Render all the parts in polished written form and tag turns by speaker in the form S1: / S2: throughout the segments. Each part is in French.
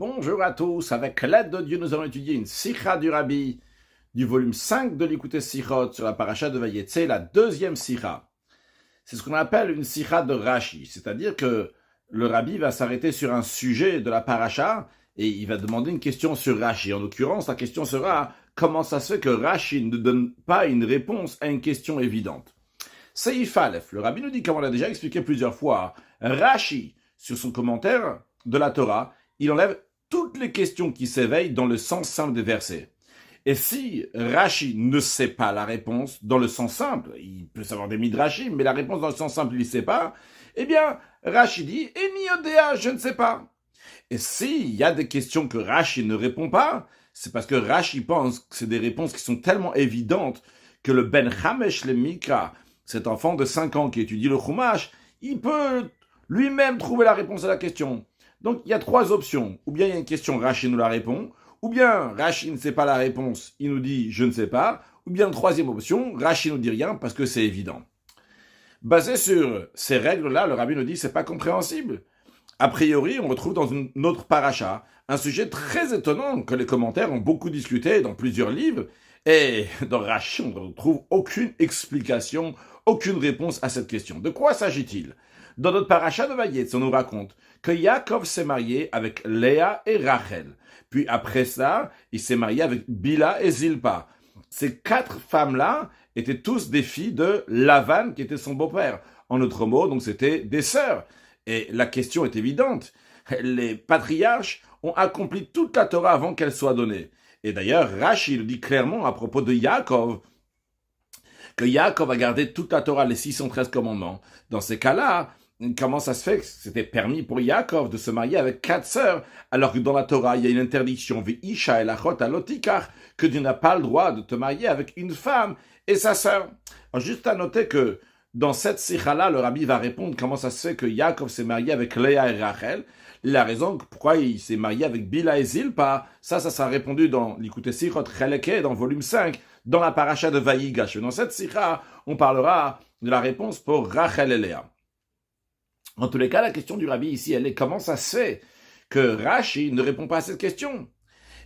S1: Bonjour à tous, avec l'aide de Dieu, nous allons étudier une sikha du Rabbi du volume 5 de l'Écoutez Sichot sur la paracha de Vayetse, la deuxième sikha. C'est ce qu'on appelle une sikha de Rashi, c'est-à-dire que le Rabbi va s'arrêter sur un sujet de la paracha et il va demander une question sur Rashi. En l'occurrence, la question sera comment ça se fait que Rashi ne donne pas une réponse à une question évidente. Seif Aleph, le Rabbi nous dit, comme on l'a déjà expliqué plusieurs fois, Rashi, sur son commentaire de la Torah, il enlève toutes les questions qui s'éveillent dans le sens simple des versets. Et si Rashi ne sait pas la réponse dans le sens simple, il peut savoir des midrashim, mais la réponse dans le sens simple, il ne sait pas, eh bien, Rashi dit « Eni odea, je ne sais pas ». Et s'il y a des questions que Rashi ne répond pas, c'est parce que Rashi pense que c'est des réponses qui sont tellement évidentes que le Ben Hamesh le Mikra, cet enfant de 5 ans qui étudie le Chumash, il peut lui-même trouver la réponse à la question. Donc, il y a 3 options. Ou bien il y a une question, Rashi nous la répond. Ou bien Rashi ne sait pas la réponse, il nous dit « je ne sais pas ». Ou bien, troisième option, Rashi nous dit rien parce que c'est évident. Basé sur ces règles-là, le Rabbi nous dit « c'est pas compréhensible ». A priori, on retrouve dans une autre paracha un sujet très étonnant que les commentaires ont beaucoup discuté dans plusieurs livres. Et dans Rashi, on ne retrouve aucune explication, aucune réponse à cette question. De quoi s'agit-il ? Dans notre paracha de Vayetz, on nous raconte que Yaakov s'est marié avec Léa et Rachel. Puis après ça, il s'est marié avec Bila et Zilpa. Ces 4 femmes-là étaient tous des filles de Lavan, qui était son beau-père. En d'autres mots, donc c'était des sœurs. Et la question est évidente. Les patriarches ont accompli toute la Torah avant qu'elle soit donnée. Et d'ailleurs, Rashi le dit clairement à propos de Yaakov, que Yaakov a gardé toute la Torah, les 613 commandements. Dans ces cas-là, comment ça se fait que c'était permis pour Yaakov de se marier avec 4 sœurs, alors que dans la Torah, il y a une interdiction, Ve'isha elachot alotikach, que tu n'as pas le droit de te marier avec une femme et sa sœur. Alors, juste à noter que dans cette sikha-là, le Rabbi va répondre comment ça se fait que Yaakov s'est marié avec Léa et Rachel. La raison pourquoi il s'est marié avec Bila et Zilpa, ça sera répondu dans l'Écoutez Sichot Cheleke, dans volume 5, dans la paracha de Vayigash. Dans cette sikha, on parlera de la réponse pour Rachel et Léa. En tous les cas, la question du Rabbi ici, elle est comment ça se fait que Rashi ne répond pas à cette question ?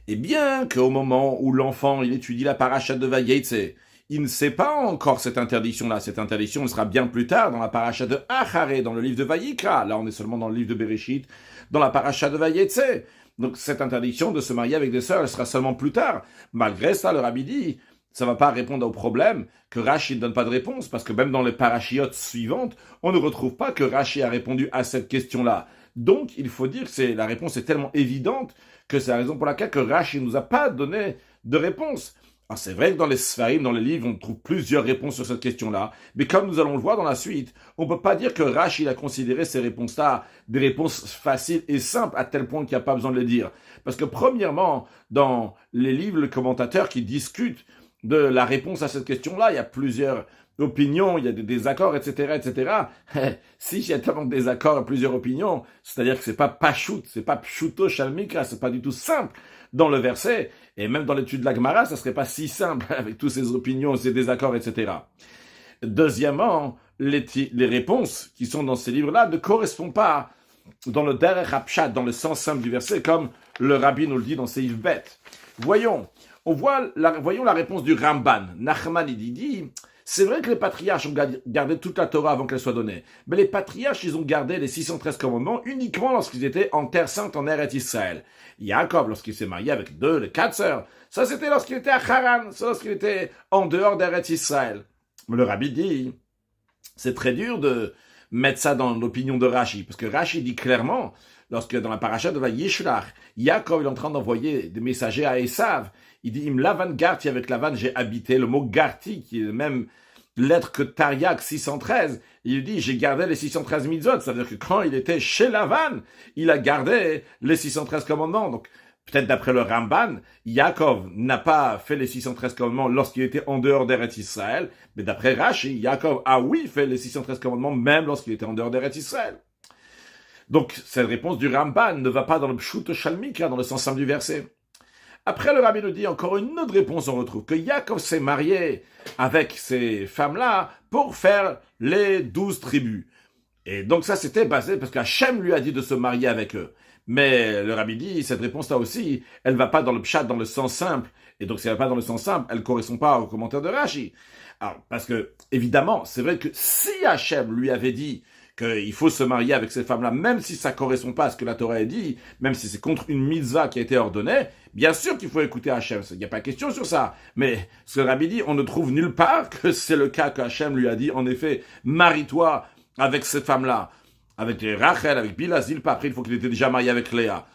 S1: Eh bien, qu'au moment où l'enfant il étudie la paracha de Vayetse, il ne sait pas encore cette interdiction-là. Cette interdiction sera bien plus tard dans la paracha de Acharé, dans le livre de Vayikra. Là, on est seulement dans le livre de Bereshit, dans la paracha de Vayetse. Donc, cette interdiction de se marier avec des sœurs, elle sera seulement plus tard. Malgré ça, le Rabbi dit, ça ne va pas répondre au problème que Rashi ne donne pas de réponse, parce que même dans les parachiotes suivantes, on ne retrouve pas que Rashi a répondu à cette question-là. Donc, il faut dire que la réponse est tellement évidente que c'est la raison pour laquelle que Rashi ne nous a pas donné de réponse. Alors c'est vrai que dans les Sfarim, dans les livres, on trouve plusieurs réponses sur cette question-là, mais comme nous allons le voir dans la suite, on ne peut pas dire que Rashi a considéré ces réponses-là des réponses faciles et simples à tel point qu'il n'y a pas besoin de les dire. Parce que premièrement, dans les livres, les commentateurs qui discutent de la réponse à cette question-là, il y a plusieurs opinions, il y a des désaccords, etc., etc. Si il y a tellement de désaccords et plusieurs opinions, c'est-à-dire que c'est pas pachout, c'est pas pshuto shalmikra, c'est pas du tout simple dans le verset, et même dans l'étude de la Gemara, ça serait pas si simple avec tous ces opinions, ces désaccords, etc. Deuxièmement, les réponses qui sont dans ces livres-là ne correspondent pas dans le derech hapshat, dans le sens simple du verset, comme le Rabbi nous le dit dans Seif Bet. Voyons la réponse du Ramban. Nachman, il dit, c'est vrai que les patriarches ont gardé toute la Torah avant qu'elle soit donnée. Mais les patriarches, ils ont gardé les 613 commandements uniquement lorsqu'ils étaient en terre sainte, en Eretz Israël. Yaakov, lorsqu'il s'est marié avec 2, les 4 sœurs, ça c'était lorsqu'il était à Haran, ça lorsqu'il était en dehors d'Eretz Israël. Le Rabbi dit, c'est très dur de mettre ça dans l'opinion de Rashi, parce que Rashi dit clairement, lorsque dans la paracha de Vayishlach, Yaakov est en train d'envoyer des messagers à Esav, il dit, Im Lavan Garti, avec Lavan j'ai habité, le mot Garti, qui est le même lettre que Tariaq 613, il dit, j'ai gardé les 613 mitzvot, c'est-à-dire que quand il était chez Lavan, il a gardé les 613 commandements, donc peut-être d'après le Ramban, Yaakov n'a pas fait les 613 commandements lorsqu'il était en dehors d'Eretz Israël, mais d'après Rashi, Yaakov a oui fait les 613 commandements même lorsqu'il était en dehors d'Eretz Israël. Donc, cette réponse du Ramban ne va pas dans le pshut shalmikra, dans le sens simple du verset. Après, le Rabbi nous dit encore une autre réponse, on retrouve que Yaakov s'est marié avec ces femmes-là pour faire les 12 tribus. Et donc ça, c'était basé parce qu'Hachem lui a dit de se marier avec eux. Mais le rabbi dit, cette réponse-là aussi, elle va pas dans le pshat, dans le sens simple. Et donc si elle va pas dans le sens simple, elle correspond pas au commentaire de Rashi. Alors, parce que, évidemment, c'est vrai que si Hachem lui avait dit qu'il faut se marier avec ces femmes-là, même si ça correspond pas à ce que la Torah a dit, même si c'est contre une mitzvah qui a été ordonnée, bien sûr qu'il faut écouter Hachem. Il n'y a pas de question sur ça. Mais ce que le rabbi dit, on ne trouve nulle part que c'est le cas que Hachem lui a dit, en effet, marie-toi avec cette femme-là. Avec Rachel, avec Bila, Zilpa, après il faut qu'il était déjà marié avec Léa.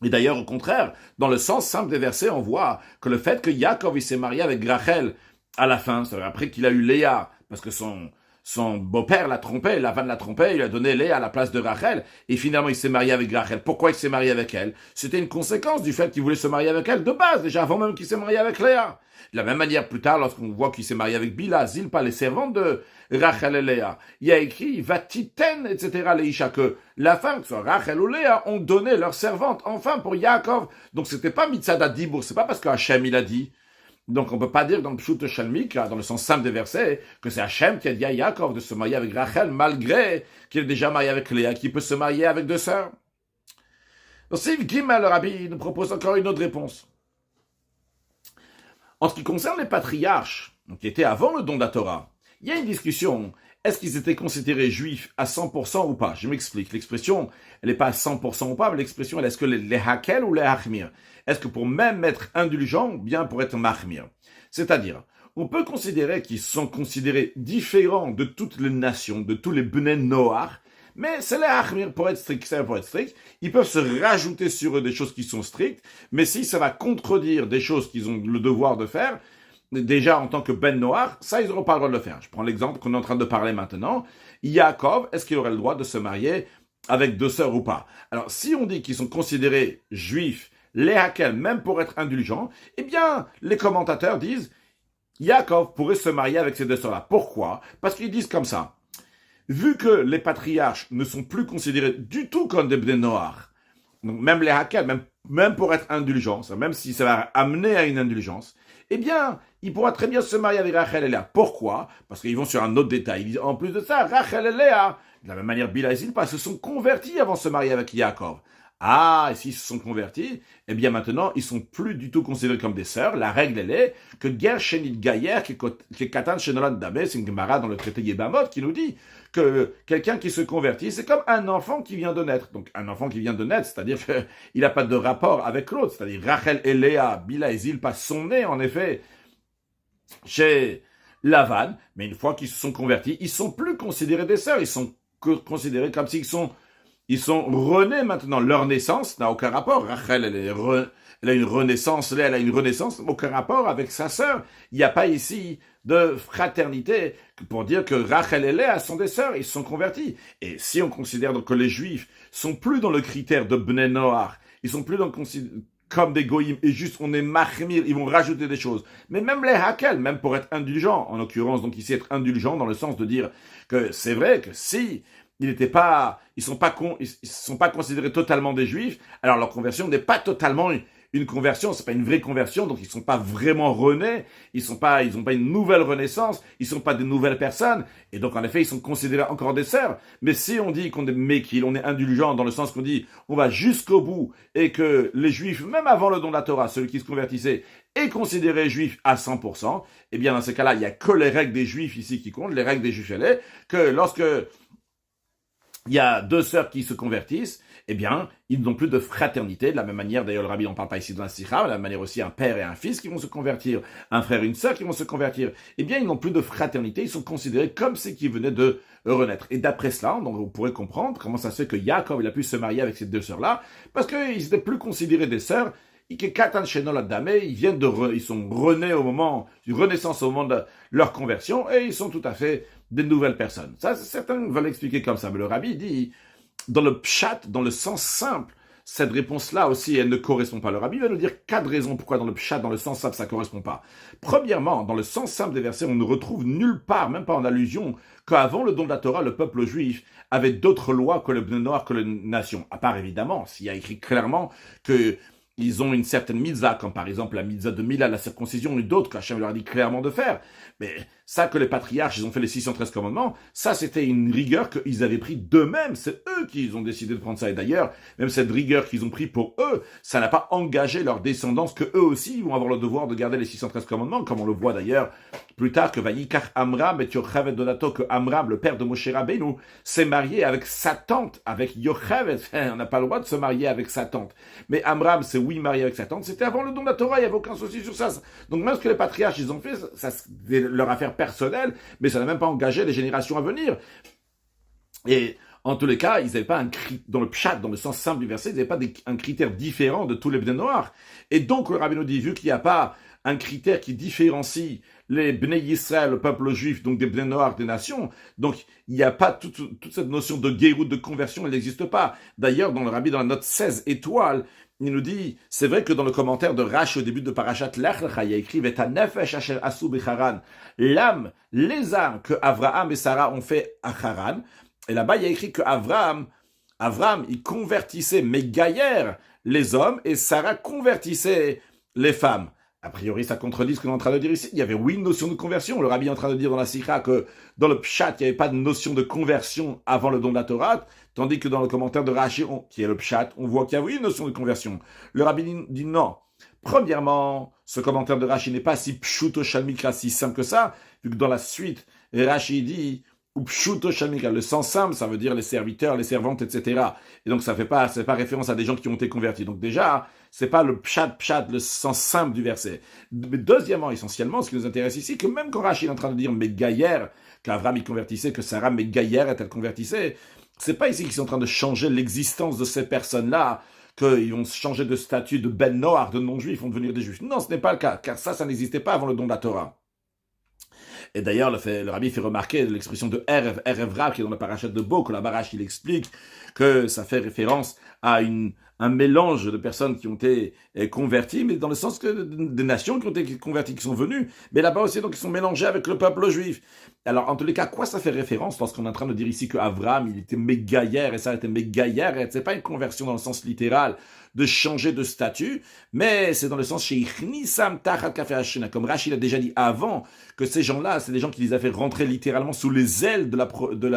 S1: Et d'ailleurs, au contraire, dans le sens simple des versets, on voit que le fait que Yaakov il s'est marié avec Rachel à la fin, c'est-à-dire après qu'il a eu Léa, parce que son beau-père l'a trompé, Lavan l'a trompé, il a donné Léa à la place de Rachel, et finalement il s'est marié avec Rachel. Pourquoi il s'est marié avec elle? C'était une conséquence du fait qu'il voulait se marier avec elle de base, déjà avant même qu'il s'est marié avec Léa. De la même manière, plus tard, lorsqu'on voit qu'il s'est marié avec Bila, Zilpa, les servantes de Rachel et Léa, il y a écrit Vatiten, etc., Leisha, que la femme, que ce soit Rachel ou Léa, ont donné leurs servantes, enfin, pour Yaakov. Donc c'était pas Mitzad Adibur, c'est pas parce que Hachem il a dit. Donc on peut pas dire dans le Pshut Shalmik, dans le sens simple des versets, que c'est Hachem qui a dit à Yaakov de se marier avec Rachel, malgré qu'il est déjà marié avec Léa, qui peut se marier avec deux sœurs. Donc Siv Gimel, le rabbi, nous propose encore une autre réponse. En ce qui concerne les patriarches, qui étaient avant le don de la Torah, il y a une discussion. Est-ce qu'ils étaient considérés juifs à 100% ou pas? Je m'explique. L'expression, elle n'est pas à 100% ou pas, mais l'expression, elle est-ce que les hakel ou les hachmir? Est-ce que pour même être indulgent ou bien pour être mahmir? C'est-à-dire, on peut considérer qu'ils sont considérés différents de toutes les nations, de tous les bnei Noach, mais c'est les hachmir pour être strict, c'est pour être strict. Ils peuvent se rajouter sur eux des choses qui sont strictes, mais si ça va contredire des choses qu'ils ont le devoir de faire, déjà en tant que Ben Noach, ça ils n'auront pas le droit de le faire. Je prends l'exemple qu'on est en train de parler maintenant. Yaakov, est-ce qu'il aurait le droit de se marier avec deux sœurs ou pas? Alors si on dit qu'ils sont considérés juifs, les hakel, même pour être indulgents, eh bien les commentateurs disent Yaakov pourrait se marier avec ces deux sœurs-là. Pourquoi? Parce qu'ils disent comme ça. Vu que les patriarches ne sont plus considérés du tout comme des Bnei Noach, donc même les hakel, même pour être indulgents, même si ça va amener à une indulgence, eh bien, il pourra très bien se marier avec Rachel et Léa. Pourquoi? Parce qu'ils vont sur un autre détail. Ils disent, en plus de ça, Rachel et Léa, de la même manière, Bila et Zilpa se sont convertis avant de se marier avec Yaakov. Ah, et s'ils se sont convertis, eh bien maintenant, ils sont plus du tout considérés comme des sœurs. La règle, elle est que Ger Shenit Gayer, qui est Katan Shenolan Dabé, c'est une Gemara dans le traité Yebamot qui nous dit que quelqu'un qui se convertit, c'est comme un enfant qui vient de naître. Donc un enfant qui vient de naître, c'est-à-dire qu'il n'a pas de rapport avec l'autre. C'est-à-dire Rachel et Léa, Bila et Zilpa sont nés, en effet, chez Lavan, mais une fois qu'ils se sont convertis, ils sont plus considérés des sœurs, ils sont considérés comme s'ils sont renés maintenant. Leur naissance n'a aucun rapport. Rachel, elle a une renaissance, Léa, elle a une renaissance, aucun rapport avec sa sœur. Il n'y a pas ici de fraternité pour dire que Rachel et Léa sont des sœurs, ils se sont convertis. Et si on considère donc que les Juifs sont plus dans le critère de Bnei Noach, ils sont plus comme des goïms, et juste on est mahmir, ils vont rajouter des choses. Mais même les hakel, même pour être indulgents, en l'occurrence donc ici être indulgents dans le sens de dire que c'est vrai que si ils sont pas considérés totalement des juifs, alors leur conversion n'est pas totalement une conversion, c'est pas une vraie conversion, donc ils sont pas vraiment renés, ils ont pas une nouvelle renaissance, ils sont pas des nouvelles personnes, et donc en effet ils sont considérés encore des sœurs. Mais si on dit qu'on est méquille, on est indulgent dans le sens qu'on dit on va jusqu'au bout, et que les juifs, même avant le don de la Torah, celui qui se convertissait, est considéré juif à 100%, eh bien dans ces cas-là, il y a que les règles des juifs ici qui comptent, les règles des juifs, que lorsque il y a deux sœurs qui se convertissent, eh bien, ils n'ont plus de fraternité. De la même manière, d'ailleurs, le rabbi n'en parle pas ici dans la sikha, de la même manière aussi, un père et un fils qui vont se convertir, un frère et une sœur qui vont se convertir. Eh bien, ils n'ont plus de fraternité, ils sont considérés comme ceux qui venaient de renaître. Et d'après cela, donc, vous pourrez comprendre comment ça se fait que Yaakov, il a pu se marier avec ces deux sœurs-là, parce qu'ils n'étaient plus considérés des sœurs, ils sont renés au moment, une renaissance au moment de leur conversion, et ils sont tout à fait des nouvelles personnes. Ça, certains veulent l'expliquer comme ça, mais le rabbi dit, dans le pshat, dans le sens simple, cette réponse-là aussi, elle ne correspond pas. Le rabbi va nous dire 4 raisons pourquoi dans le pshat, dans le sens simple, ça ne correspond pas. Premièrement, dans le sens simple des versets, on ne retrouve nulle part, même pas en allusion, qu'avant le don de la Torah, le peuple juif avait d'autres lois que le Bnei Noach, que les nations. À part, évidemment, s'il y a écrit clairement que ils ont une certaine mitzvah, comme par exemple la mitzvah de Mila, la circoncision, et d'autres qu'Hachem leur a dit clairement de faire. Mais ça que les patriarches, ils ont fait les 613 commandements, ça c'était une rigueur qu'ils avaient pris d'eux-mêmes, c'est eux qui ont décidé de prendre ça. Et d'ailleurs, même cette rigueur qu'ils ont pris pour eux, ça n'a pas engagé leur descendance, que eux aussi vont avoir le devoir de garder les 613 commandements, comme on le voit d'ailleurs plus tard que Vayikach Amram et Yocheved Donato, que Amram, le père de Moshe Rabbeinu, s'est marié avec sa tante, avec Yocheved. On n'a pas le droit de se marier avec sa tante. Mais Amram s'est marié avec sa tante, c'était avant le don de la Torah, il n'y avait aucun souci sur ça. Donc même ce que les patriarches ils ont fait, ça c'est leur affaire personnelle, mais ça n'a même pas engagé les générations à venir. Et en tous les cas, ils n'avaient pas dans le pshat, dans le sens simple du verset, ils n'avaient pas un critère différent de tous les Bnei Noach. Et donc le Rabbi nous dit, vu qu'il n'y a pas un critère qui différencie les Bnei Yisraël, le peuple juif, donc des Bnei Noach, des nations, donc il n'y a pas toute cette notion de guérout, de conversion, elle n'existe pas. D'ailleurs, dans le Rabbi, dans la note 16 étoiles, il nous dit, c'est vrai que dans le commentaire de Rashi au début de Parashat Lech Lecha, il y a écrit Veta nefesh asher asu becharan, l'âme, les âmes que Avraham et Sarah ont fait à Haran. Et là-bas, il y a écrit que Avraham, il convertissait Mégaïr, les hommes, et Sarah convertissait les femmes. A priori, ça contredit ce qu'on est en train de dire ici. Il y avait, oui, une notion de conversion. Le rabbi est en train de dire dans la Sikha que dans le Pshat, il n'y avait pas de notion de conversion avant le don de la Torah, tandis que dans le commentaire de Rashi, qui est le Pshat, on voit qu'il y a, oui, une notion de conversion. Le rabbi dit non. Premièrement, ce commentaire de Rashi n'est pas si pshuto shalmikra, si simple que ça, vu que dans la suite, Rashi dit ou pshuto shalmikra, le sens simple, ça veut dire les serviteurs, les servantes, etc. Et donc ça c'est pas référence à des gens qui ont été convertis. Donc déjà, c'est pas le pshat, le sens simple du verset. Mais deuxièmement, essentiellement, ce qui nous intéresse ici, que même quand Rashi est en train de dire Mégaïr, qu'Avram y convertissait, que Sarah Mégaïr est-elle convertissait, c'est pas ici qu'ils sont en train de changer l'existence de ces personnes-là, qu'ils vont changer de statut de Ben Noach, de non-juifs, vont devenir des juifs. Non, ce n'est pas le cas, car ça n'existait pas avant le don de la Torah. Et d'ailleurs, le rabbi fait remarquer l'expression de Erev Rav, qui est dans la parachat de Bo, que la barache, il explique que ça fait référence à un mélange de personnes qui ont été converties, mais dans le sens que des nations qui ont été converties, qui sont venues, mais là-bas aussi, donc, ils sont mélangés avec le peuple juif. Alors, en tous les cas, à quoi ça fait référence lorsqu'on est en train de dire ici que Avram, il était Mégaïr, et ça était Mégaïr, et c'est pas une conversion dans le sens littéral de changer de statut, mais c'est dans le sens chez Ichnisam Tachat Kafé Hashina, comme Rachid a déjà dit avant, que ces gens-là, c'est des gens qui les a fait rentrer littéralement sous les ailes de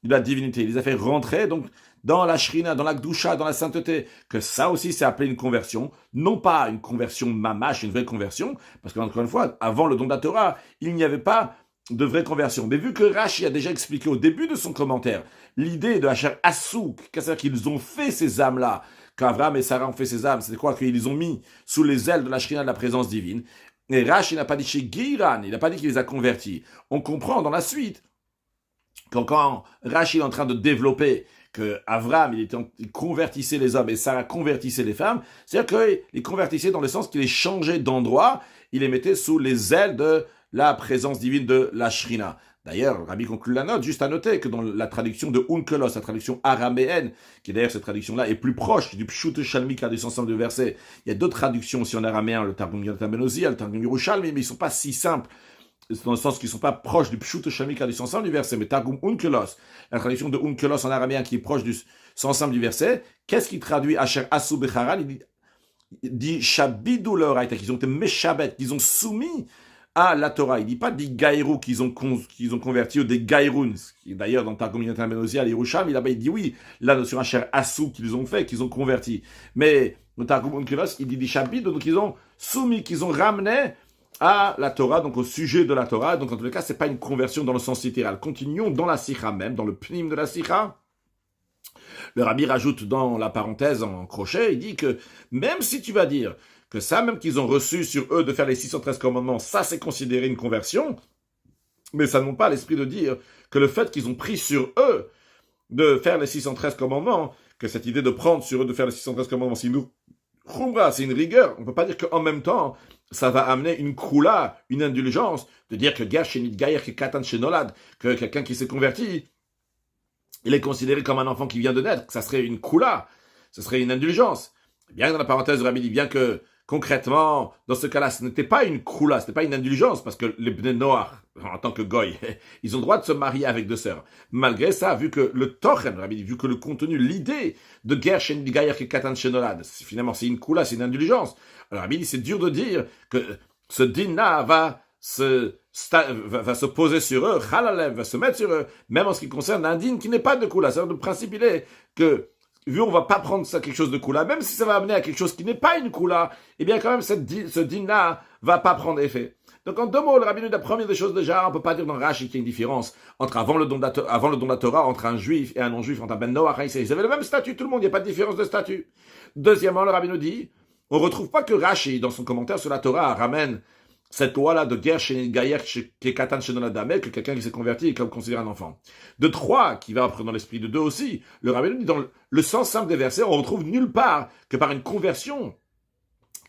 S1: la divinité. Il les a fait rentrer, donc, dans la Shrina, dans la Gdusha, dans la sainteté, que ça aussi c'est appelé une conversion, non pas une conversion mamash, une vraie conversion, parce qu'encore une fois, avant le don de la Torah, il n'y avait pas de vraie conversion. Mais vu que Rashi a déjà expliqué au début de son commentaire l'idée de Asher Assouk, c'est-à-dire qu'ils ont fait ces âmes-là, qu'Avraham et Sarah ont fait ces âmes, c'est quoi qu'ils les ont mis sous les ailes de la Shrina de la présence divine. Et Rashi n'a pas dit chez Giran, il n'a pas dit qu'il les a convertis. On comprend dans la suite, quand Rashi est en train de développer que Avraham, il convertissait les hommes et Sarah convertissait les femmes, c'est-à-dire qu'il les convertissait dans le sens qu'il les changeait d'endroit, il les mettait sous les ailes de la présence divine de la Shrina. D'ailleurs, Rabbi conclut la note, juste à noter que dans la traduction de Onkelos, la traduction araméenne, qui d'ailleurs cette traduction-là est plus proche du Pshut Shalmika du ensemble de versets, il y a d'autres traductions aussi en araméen, le Targum Yonatan Ben Ozia, le Targum Yerushalmi, mais ils ne sont pas si simples, dans le sens qu'ils ne sont pas proches du Pshut Shalmika du ensemble du verset, mais Targum Onkelos, la traduction de Onkelos en araméen qui est proche du ensemble du verset, qu'est-ce qui traduit Asher Asu Becharan? Il dit Shabidou Leoraita, qu'ils ont été Meshabet, qu'ils ont soumis à la Torah. Il dit pas des gaïrous qu'ils ont convertis ou des gaïrouns. D'ailleurs, dans Targum Yonatan Ben Ozia, l'Yerushalmi, là-bas, il dit oui, la notion Asher Asu qu'ils ont fait, qu'ils ont converti. Mais dans Targum Onkelos, il dit des Shabid, donc ils ont soumis, qu'ils ont ramené à la Torah, donc au sujet de la Torah. Donc en tous les cas, c'est pas une conversion dans le sens littéral. Continuons dans la Sikha même, dans le pnim de la Sikha. Le rabbi rajoute dans la parenthèse en crochet, il dit que même si tu vas dire que ça même qu'ils ont reçu sur eux de faire les 613 commandements, ça c'est considéré une conversion, mais ça n'a pas l'esprit de dire que le fait qu'ils ont pris sur eux de faire les 613 commandements, que cette idée de prendre sur eux de faire les 613 commandements, c'est une khumra, c'est une rigueur. On ne peut pas dire qu'en même temps, ça va amener une kroula, une indulgence, de dire que Gershenit Gaïr qui Katan Shenolad, que quelqu'un qui s'est converti, il est considéré comme un enfant qui vient de naître, que ça serait une kroula, ce serait une indulgence. Bien dans la parenthèse, le rabbi dit bien que concrètement, dans ce cas-là, ce n'était pas une kroula, ce n'était pas une indulgence, parce que les Bnei Noach, en tant que goy, ils ont le droit de se marier avec deux sœurs. Malgré ça, vu que le tochen, vu que le contenu, l'idée de Gershen Gaïr Katan Shenolad, finalement c'est une kroula, c'est une indulgence. Alors Rabbi dit, c'est dur de dire que ce din-là va va se poser sur eux, Chalalem va se mettre sur eux, même en ce qui concerne un din qui n'est pas de Kula. C'est-à-dire, le principe, il est que, vu on va pas prendre ça quelque chose de Kula, même si ça va amener à quelque chose qui n'est pas une Kula, eh bien, quand même, ce din-là va pas prendre effet. Donc, en deux mots, le Rabbi nous dit la première des choses déjà, on peut pas dire dans Rashi qu'il y a une différence entre avant le don de la Torah, entre un juif et un non-juif, entre un ben Noach et ils avaient le même statut, tout le monde, il n'y a pas de différence de statut. Deuxièmement, le Rabbi nous dit, on retrouve pas que Rashi, dans son commentaire sur la Torah, ramène cette loi-là de guerre chez Gaïer, qui est Katan chez Nonadame, que quelqu'un qui s'est converti est comme considéré un enfant. De 3, qui va après dans l'esprit de 2 aussi, le Rabbi nous dit dans le sens simple des versets, on retrouve nulle part que par une conversion,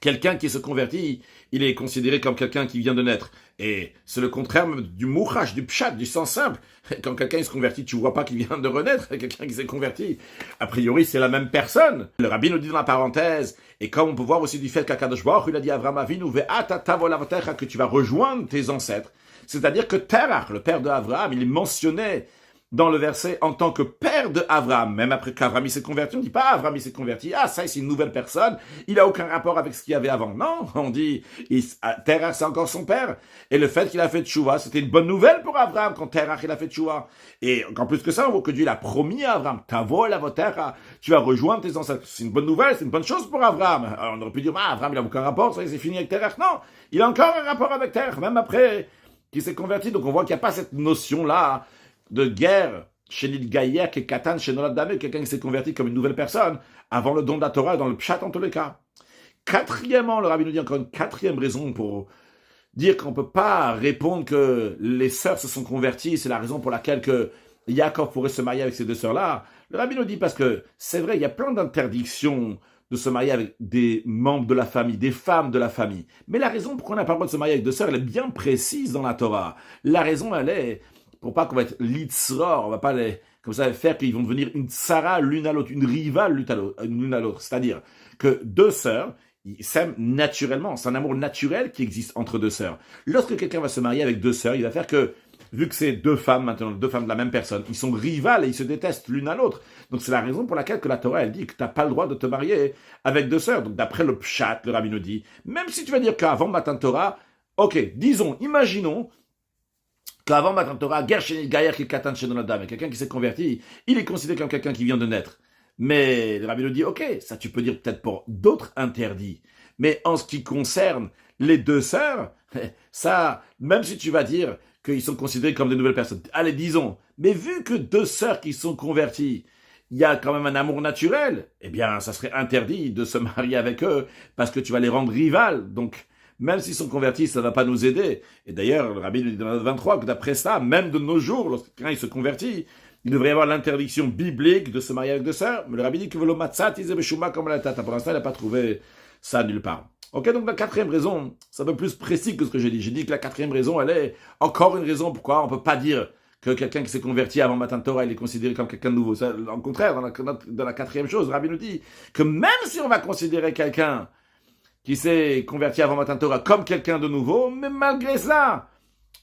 S1: quelqu'un qui se convertit, il est considéré comme quelqu'un qui vient de naître. Et c'est le contraire du mouchach, du pshat, du sens simple. Quand quelqu'un se convertit, tu vois pas qu'il vient de renaître. Quelqu'un qui s'est converti, a priori, c'est la même personne. Le Rabbi nous dit dans la parenthèse, et comme on peut voir aussi du fait qu'Akadosh Baruch Hu, il a dit à Avraham Avinu, que tu vas rejoindre tes ancêtres. C'est-à-dire que Terach, le père de Avraham, il est mentionné dans le verset en tant que père de Avraham. Même après qu'Avraham s'est converti, on ne dit pas Avraham s'est converti, ça c'est une nouvelle personne, il a aucun rapport avec ce qu'il y avait avant. Non, on dit Terach c'est encore son père, et le fait qu'il a fait tchouva, c'était une bonne nouvelle pour Avraham quand Terach il a fait tchouva. Et encore plus que ça, on voit que Dieu l'a promis à Avraham, tu vas rejoindre tes ancêtres. C'est une bonne nouvelle, c'est une bonne chose pour Avraham. Alors on aurait pu dire Avraham il a aucun rapport, ça c'est fini avec Terach. Non, il a encore un rapport avec Terach, même après qu'il s'est converti. Donc on voit qu'il n'y a pas cette notion-là de guerre chez l'Ilgaïek et Katan chez Noladame, quelqu'un qui s'est converti comme une nouvelle personne avant le don de la Torah dans le pshat en tous les cas. Quatrièmement, le Rabbi nous dit encore une quatrième raison pour dire qu'on ne peut pas répondre que les sœurs se sont converties, c'est la raison pour laquelle que Yaakov pourrait se marier avec ces deux sœurs-là. Le Rabbi nous dit parce que c'est vrai, il y a plein d'interdictions de se marier avec des membres de la famille, des femmes de la famille. Mais la raison pourquoi on n'a pas le droit de se marier avec deux sœurs, elle est bien précise dans la Torah. La raison, elle est pour pas qu'on va être l'itzror, on va pas les, comme ça, faire qu'ils vont devenir une tsara l'une à l'autre, une rivale l'une à l'autre. C'est-à-dire que deux sœurs, ils s'aiment naturellement. C'est un amour naturel qui existe entre deux sœurs. Lorsque quelqu'un va se marier avec deux sœurs, il va faire que, vu que c'est deux femmes, maintenant, deux femmes de la même personne, ils sont rivales et ils se détestent l'une à l'autre. Donc c'est la raison pour laquelle que la Torah, elle dit que tu n'as pas le droit de te marier avec deux sœurs. Donc d'après le pshat, le Rabbi nous dit, même si tu vas dire qu'avant Matan Torah, ok, disons, imaginons, qu'avant Matan Torah, Gersheni Gaïer qui Katan chez Nonadam, quelqu'un qui s'est converti, il est considéré comme quelqu'un qui vient de naître. Mais le Rabbi nous dit, ok, ça tu peux dire peut-être pour d'autres interdits. Mais en ce qui concerne les deux sœurs, ça, même si tu vas dire qu'ils sont considérés comme des nouvelles personnes, allez, disons, mais vu que deux sœurs qui sont converties, il y a quand même un amour naturel, eh bien, ça serait interdit de se marier avec eux parce que tu vas les rendre rivales. Donc, même s'ils sont convertis, ça ne va pas nous aider. Et d'ailleurs, le Rabbi nous dit dans le 23 que d'après ça, même de nos jours, lorsqu'un il se convertit, il devrait y avoir l'interdiction biblique de se marier avec deux sœurs. Mais le Rabbi dit que velo matzat izebeshuma comme la tata. Pour l'instant, il n'a pas trouvé ça nulle part. Ok, donc la quatrième raison, c'est un peu plus précis que ce que j'ai dit. J'ai dit que la quatrième raison, elle est encore une raison pourquoi on ne peut pas dire que quelqu'un qui s'est converti avant Matan Torah, il est considéré comme quelqu'un de nouveau. Ça, au contraire, dans la quatrième chose, le Rabbi nous dit que même si on va considérer quelqu'un qui s'est converti avant Matan Torah comme quelqu'un de nouveau, mais malgré cela,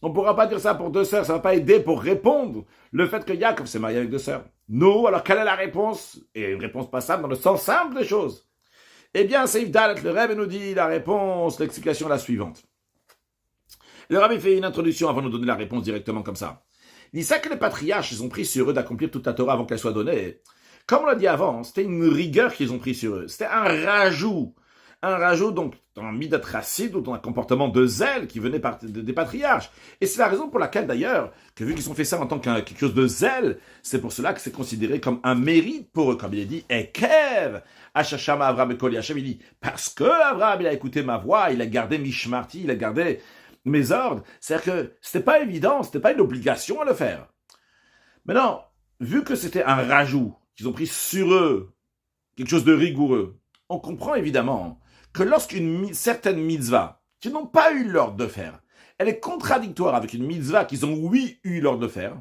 S1: on ne pourra pas dire ça pour deux sœurs, ça ne va pas aider pour répondre le fait que Yaakov s'est marié avec deux sœurs. Non, alors quelle est la réponse? Et une réponse passable dans le sens simple des choses. Eh bien, Seif Dalet, le Rebbe nous dit la réponse, l'explication est la suivante. Le Rabbi fait une introduction avant de nous donner la réponse directement comme ça. Il dit ça que les patriarches, ils ont pris sur eux d'accomplir toute la Torah avant qu'elle soit donnée. Comme on l'a dit avant, c'était une rigueur qu'ils ont pris sur eux. C'était un rajout. Un rajout, donc, dans un midat chassid ou dans un comportement de zèle qui venait des patriarches. Et c'est la raison pour laquelle, d'ailleurs, que vu qu'ils ont fait ça en tant que quelque chose de zèle, c'est pour cela que c'est considéré comme un mérite pour eux. Comme il est dit, Ekev, Hashashama Avraham et Kol Hashem, il dit, parce que Avraham, il a écouté ma voix, il a gardé Mishmarti, il a gardé mes ordres. C'est-à-dire que c'était pas évident, c'était pas une obligation à le faire. Maintenant, vu que c'était un rajout qu'ils ont pris sur eux, quelque chose de rigoureux, on comprend évidemment que lorsqu'une certaine mitzvah, qu'ils n'ont pas eu l'ordre de faire, elle est contradictoire avec une mitzvah qu'ils ont, oui, eu l'ordre de faire,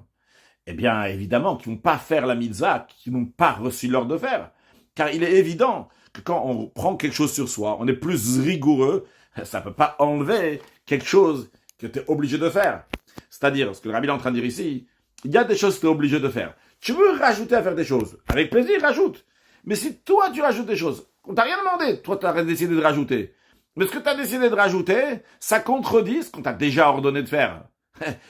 S1: eh bien, évidemment, qu'ils ne vont pas faire la mitzvah, qu'ils n'ont pas reçu l'ordre de faire. Car il est évident que quand on prend quelque chose sur soi, on est plus rigoureux, ça ne peut pas enlever quelque chose que tu es obligé de faire. C'est-à-dire, ce que le Rabbi est en train de dire ici, il y a des choses que tu es obligé de faire. Tu veux rajouter à faire des choses, avec plaisir, rajoute. Mais si toi, tu rajoutes des choses, on t'a rien demandé, toi, tu as décidé de rajouter. Mais ce que tu as décidé de rajouter, ça contredit ce qu'on t'a déjà ordonné de faire.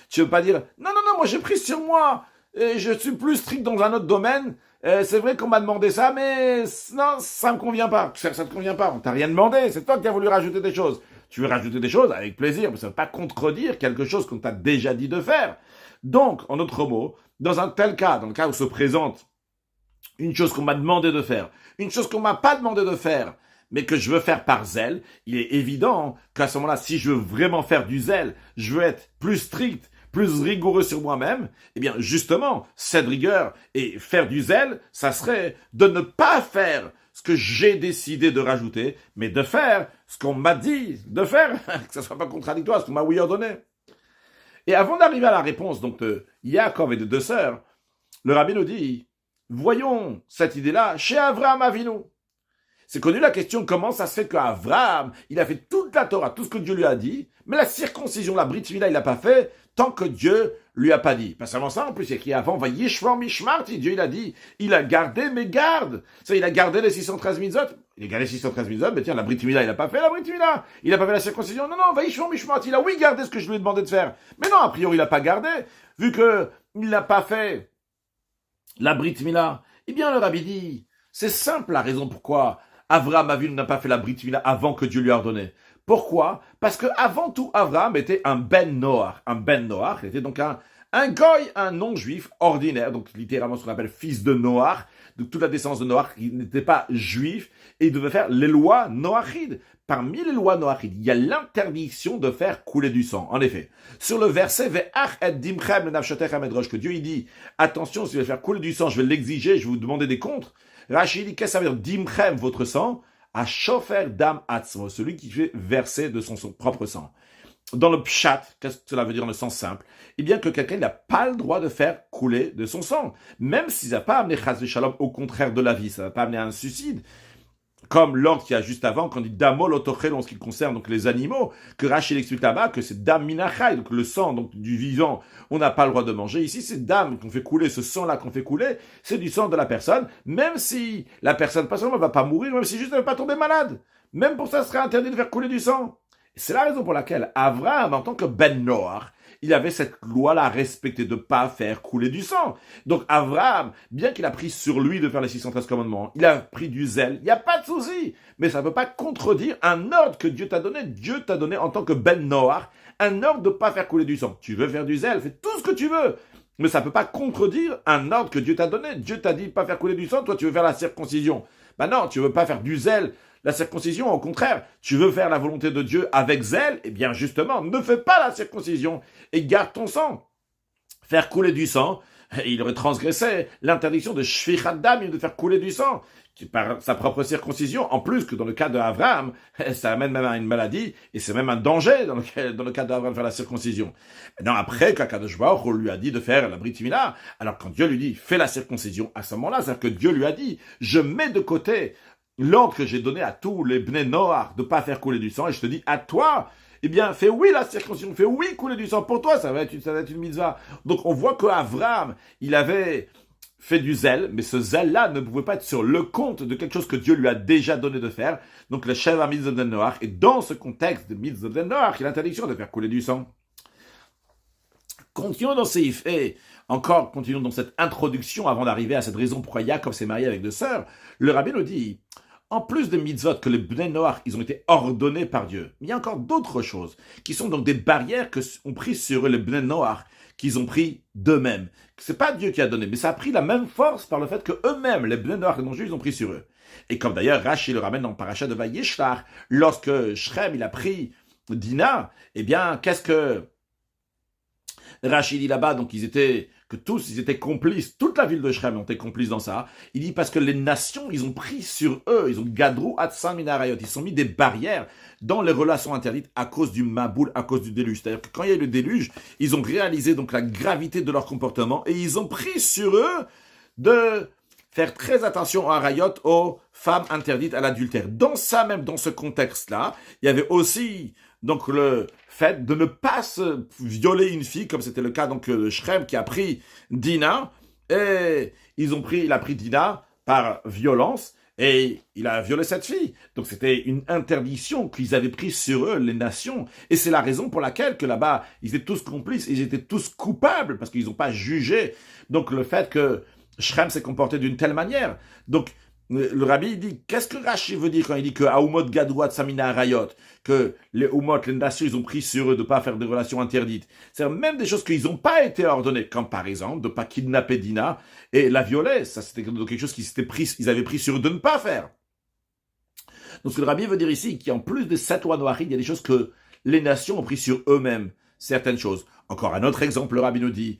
S1: Tu veux pas dire, non, moi j'ai pris sur moi, et je suis plus strict dans un autre domaine, c'est vrai qu'on m'a demandé ça, mais non, ça me convient pas. Ça te convient pas, on t'a rien demandé, c'est toi qui as voulu rajouter des choses. Tu veux rajouter des choses avec plaisir, mais ça ne veut pas contredire quelque chose qu'on t'a déjà dit de faire. Donc, en d'autres mots, dans un tel cas, dans le cas où se présente une chose qu'on m'a demandé de faire, une chose qu'on m'a pas demandé de faire, mais que je veux faire par zèle, il est évident qu'à ce moment-là, si je veux vraiment faire du zèle, je veux être plus strict, plus rigoureux sur moi-même, eh bien, justement, cette rigueur et faire du zèle, ça serait de ne pas faire ce que j'ai décidé de rajouter, mais de faire ce qu'on m'a dit de faire, que ça ne soit pas contradictoire, ce qu'on m'a oui ordonné. Et avant d'arriver à la réponse donc de Yaakov et de deux sœurs, le rabbi nous dit, voyons cette idée-là chez Avraham Avinu. C'est connu la question, comment ça se fait qu'Avraham, il a fait toute la Torah, tout ce que Dieu lui a dit, mais la circoncision, la Brit Mila, il l'a pas fait, tant que Dieu lui a pas dit. Pas seulement ça, en plus, il y a écrit avant, va Yishvar Mishmarti, Dieu il a dit, il a gardé mes gardes. Ça, il a gardé les 613 mitzvot. Il a gardé les 613 mitzvot, mais tiens, la Brit Mila, il a pas fait la Brit Mila. Il a pas fait la circoncision. Non, va Yishvar Mishmarti, il a oui gardé ce que je lui ai demandé de faire. Mais non, a priori, il a pas gardé, vu que il n'a pas fait la Brit Mila. Eh bien, le rabbi dit, c'est simple la raison pourquoi Avraham Avinu n'a pas fait la Brit Mila avant que Dieu lui a ordonné. Pourquoi? Parce que avant tout, Avraham était un Ben Noach. Un Ben Noach, il était donc un goy, un non-juif ordinaire, donc littéralement ce qu'on appelle fils de Noach, donc toute la descendance de Noach, il n'était pas juif, et il devait faire les lois noachides. Parmi les lois noachides, il y a l'interdiction de faire couler du sang. En effet, sur le verset Ve'ach et dimchem le nafshatech amedrosh, que Dieu il dit, attention, si vous voulez faire couler du sang, je vais l'exiger, je vais vous demander des comptes. Rachid dit, qu'est-ce que ça veut dire dimchem, votre sang? À chofer dam atzmo, celui qui fait verser de son propre sang. Dans le pshat, qu'est-ce que cela veut dire dans le sens simple? Eh bien que quelqu'un n'a pas le droit de faire couler de son sang. Même s'il n'a pas amené chas v'shalom au contraire de la vie, ça ne va pas amener à un suicide. Comme l'ordre qu'il y a juste avant, quand il dit damol otochel en ce qui concerne donc les animaux, que Rachel explique là-bas que c'est dam minachai, donc le sang donc du vivant, on n'a pas le droit de manger. Ici, c'est dam qu'on fait couler, ce sang-là qu'on fait couler, c'est du sang de la personne, même si la personne, pas seulement, ne va pas mourir, même si juste elle ne va pas tomber malade. Même pour ça, ce serait interdit de faire couler du sang. C'est la raison pour laquelle Avraham, en tant que Ben Noach, il avait cette loi-là à respecter, de ne pas faire couler du sang. Donc Avraham, bien qu'il a pris sur lui de faire les 613 commandements, il a pris du zèle, il n'y a pas de souci. Mais ça ne peut pas contredire un ordre que Dieu t'a donné. Dieu t'a donné en tant que Ben Noach, un ordre de ne pas faire couler du sang. Tu veux faire du zèle, fais tout ce que tu veux. Mais ça ne peut pas contredire un ordre que Dieu t'a donné. Dieu t'a dit de ne pas faire couler du sang, toi tu veux faire la circoncision. Ben non, tu veux pas faire du zèle. La circoncision, au contraire, tu veux faire la volonté de Dieu avec zèle, eh bien justement, ne fais pas la circoncision et garde ton sang. Faire couler du sang, il aurait transgressé l'interdiction de shfichat dam, de faire couler du sang, par sa propre circoncision, en plus que dans le cas d'Avraham, ça amène même à une maladie, et c'est même un danger dans le cas d'Avraham de faire la circoncision. Maintenant, après, qu'Akadosh Baruch Hu lui a dit de faire la Brit Mila, alors quand Dieu lui dit, fais la circoncision, à ce moment-là, c'est-à-dire que Dieu lui a dit, je mets de côté l'ordre que j'ai donné à tous les Bnei Noach de ne pas faire couler du sang, et je te dis, à toi, eh bien, fais oui la circoncision, fais oui couler du sang pour toi, ça va être une mitzvah. Donc, on voit qu'Avraham, il avait fait du zèle, mais ce zèle-là ne pouvait pas être sur le compte de quelque chose que Dieu lui a déjà donné de faire. Donc, le Sheva Mitzvot de Noach, et dans ce contexte de Mitzvot de Noach, il a l'interdiction de faire couler du sang. Continuons dans ces faits. Encore, continuons dans cette introduction avant d'arriver à cette raison pourquoi Yaakov s'est marié avec deux sœurs. Le rabbi nous dit, en plus des mitzvot que les Bnei Noach, ils ont été ordonnés par Dieu, il y a encore d'autres choses qui sont donc des barrières que ont pris sur eux les Bnei Noach, qu'ils ont pris d'eux-mêmes. C'est pas Dieu qui a donné, mais ça a pris la même force par le fait que eux-mêmes, les Bnei Noach, les non-juifs, ils ont pris sur eux. Et comme d'ailleurs Rashi le ramène dans le parachat de Vayishlach, lorsque Shrem, il a pris Dina, eh bien, qu'est-ce que Rashi dit là-bas, donc ils étaient complices, toute la ville de Shrem ont été complices dans ça. Il dit parce que les nations, ils ont pris sur eux, ils ont gadrou atsan minarayot, ils ont mis des barrières dans les relations interdites à cause du maboul, à cause du déluge. C'est-à-dire que quand il y a eu le déluge, ils ont réalisé donc la gravité de leur comportement et ils ont pris sur eux de faire très attention à Rayot, aux femmes interdites à l'adultère. Dans ça même, dans ce contexte-là, il y avait aussi donc le fait de ne pas se violer une fille, comme c'était le cas donc de Shrem qui a pris Dina, et il a pris Dina par violence, Et il a violé cette fille. Donc c'était une interdiction qu'ils avaient prise sur eux, les nations. Et c'est la raison pour laquelle que là-bas, ils étaient tous complices, ils étaient tous coupables, parce qu'ils n'ont pas jugé. Donc le fait que Shrem s'est comporté d'une telle manière. Donc le rabbi il dit, qu'est-ce que Rashi veut dire quand il dit que Aumot Gadouat Samina Arayot, que les Umot, les nations, ils ont pris sur eux de ne pas faire des relations interdites. C'est même des choses qu'ils n'ont pas été ordonnées, comme par exemple de ne pas kidnapper Dina et la violer. Ça, c'était quelque chose ils avaient pris sur eux de ne pas faire. Donc ce que le rabbi veut dire ici, qu'en plus de cette loi noire, il y a des choses que les nations ont pris sur eux-mêmes, certaines choses. Encore un autre exemple, le rabbi nous dit,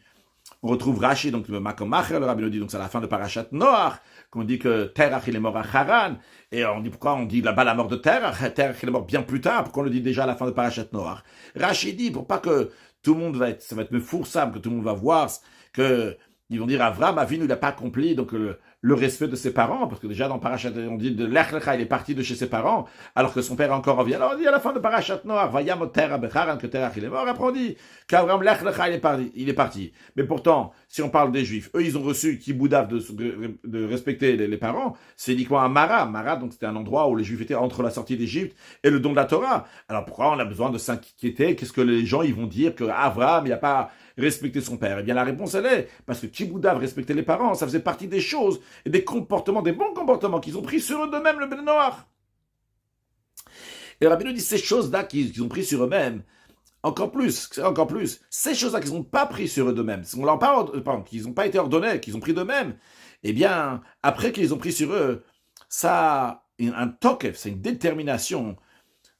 S1: on retrouve Rashi, donc le Makomacher, le rabbi nous dit, donc c'est à la fin de Parashat Noach, qu'on dit que Terach il est mort à Haran, et on dit pourquoi on dit là-bas la mort de Terach, Terach il est mort bien plus tard, pourquoi on le dit déjà à la fin de Parashat Noach. Rashi dit, pour pas que tout le monde ça va être mefoursam, que tout le monde va voir, que ils vont dire Avram Avinu il n'a pas accompli donc le respect de ses parents, parce que déjà dans Parashat on dit de Lech Lecha il est parti de chez ses parents, alors que son père encore revient. Alors on dit à la fin de Parashat Noach, Vayamot Terach Becharan que Terach il est mort. Après on dit qu'Avram Lech Lecha il est parti. Mais pourtant, si on parle des Juifs, eux ils ont reçu Kiboudav de respecter les parents. C'est uniquement à Mara. Mara donc c'était un endroit où les Juifs étaient entre la sortie d'Égypte et le don de la Torah. Alors pourquoi on a besoin de s'inquiéter? Qu'est-ce que les gens ils vont dire que Avram il n'a pas respecter son père? Eh bien, la réponse, elle est, parce que Kiboudav, respecter les parents, ça faisait partie des choses et des comportements, des bons comportements qu'ils ont pris sur eux-mêmes, le Ben Noach. Et le rabbi nous dit, ces choses-là qu'ils ont pris sur eux-mêmes, encore plus, ces choses-là qu'ils n'ont pas pris sur eux-mêmes, qu'ils n'ont pas été ordonnés, qu'ils ont pris d'eux-mêmes, eh bien, après qu'ils ont pris sur eux, ça a un tokef, c'est une détermination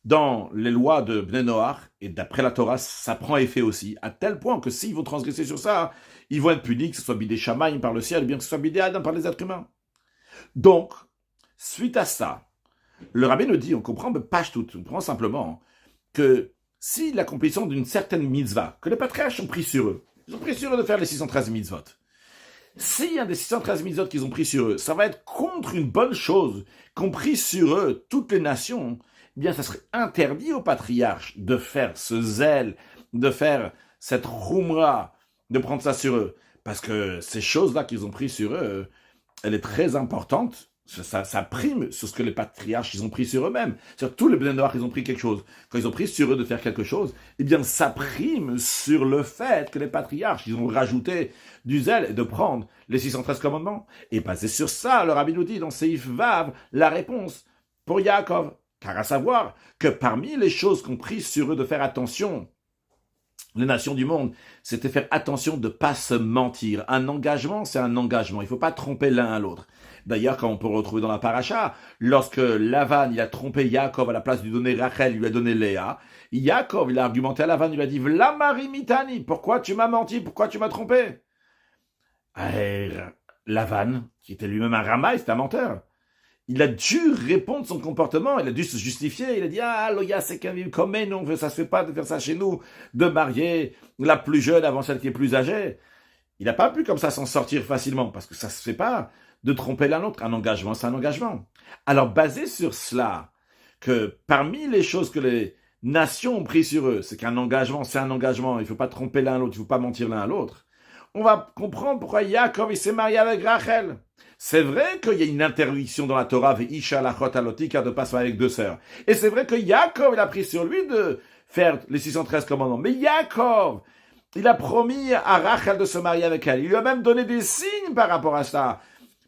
S1: dans les lois de Bnei Noach, et d'après la Torah, ça prend effet aussi, à tel point que s'ils vont transgresser sur ça, ils vont être punis, que ce soit bidé Shamaïm par le ciel, ou bien que ce soit bidé Adam par les êtres humains. Donc, suite à ça, le rabbin nous dit, on comprend, mais pas tout, on comprend simplement que si l'accomplissement d'une certaine mitzvah, que les patriarches ont pris sur eux, ils ont pris sur eux de faire les 613 mitzvot, s'il y a des 613 mitzvot qu'ils ont pris sur eux, ça va être contre une bonne chose qu'ont pris sur eux toutes les nations, eh bien, ça serait interdit aux patriarches de faire ce zèle, de faire cette khumra, de prendre ça sur eux. Parce que ces choses-là qu'ils ont pris sur eux, elle est très importante. Ça prime sur ce que les patriarches ils ont pris sur eux-mêmes. C'est-à-dire tous les Bnei Noach, ils ont pris quelque chose. Quand ils ont pris sur eux de faire quelque chose, eh bien, ça prime sur le fait que les patriarches, ils ont rajouté du zèle et de prendre les 613 commandements. Et basé sur ça, le rabbi nous dit dans Seif Vav, la réponse pour Yaakov. Car à savoir que parmi les choses qu'ont pris sur eux de faire attention, les nations du monde, c'était faire attention de ne pas se mentir. Un engagement, c'est un engagement. Il ne faut pas tromper l'un à l'autre. D'ailleurs, quand on peut retrouver dans la paracha, lorsque Lavan, il a trompé Yaakov à la place de lui donner Rachel, il lui a donné Léa, Yaakov, il a argumenté à Lavan, il lui a dit, V'la Mari mitani, pourquoi tu m'as menti, pourquoi tu m'as trompé? Et Lavan, qui était lui-même un ramaï, c'était un menteur. Il a dû répondre de son comportement, il a dû se justifier, il a dit « Ah, Loya, c'est qu'un vivre comme nous, ça se fait pas de faire ça chez nous, de marier la plus jeune avant celle qui est plus âgée. » Il n'a pas pu comme ça s'en sortir facilement, parce que ça se fait pas de tromper l'un l'autre. Un engagement, c'est un engagement. Alors, basé sur cela, que parmi les choses que les nations ont pris sur eux, c'est qu'un engagement, c'est un engagement, il ne faut pas tromper l'un l'autre, il ne faut pas mentir l'un à l'autre, on va comprendre pourquoi Yaakov il s'est marié avec Rachel. C'est vrai qu'il y a une interdiction dans la Torah, Ve'isha lachot alotika, de pas se marier avec deux sœurs. Et c'est vrai que Yaakov, il a pris sur lui de faire les 613 commandements. Mais Yaakov, il a promis à Rachel de se marier avec elle. Il lui a même donné des signes par rapport à ça,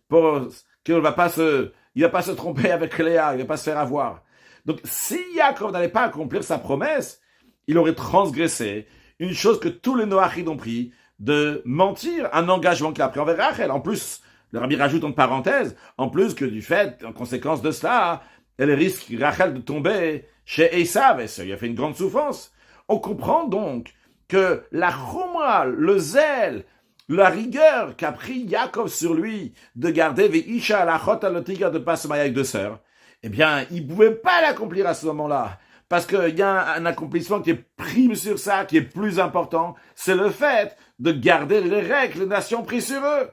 S1: pour qu'il ne va pas se tromper avec Léa, il ne va pas se faire avoir. Donc, si Yaakov n'allait pas accomplir sa promesse, il aurait transgressé une chose que tous les Noachim ont pris, de mentir, un engagement qu'il a pris envers Rachel. En plus, le rabbi rajoute en parenthèse, en plus que du fait, en conséquence de cela, elle risque Rachel de tomber chez Esav, et ça lui a fait une grande souffrance. On comprend donc que la chumra, le zèle, la rigueur qu'a pris Yaakov sur lui de garder Ve'isha lachot alotika, de pas se marier avec deux sœurs, eh bien, il ne pouvait pas l'accomplir à ce moment-là. Parce qu'il y a un accomplissement qui est prime sur ça, qui est plus important, c'est le fait de garder les règles que les nations ont prises sur eux.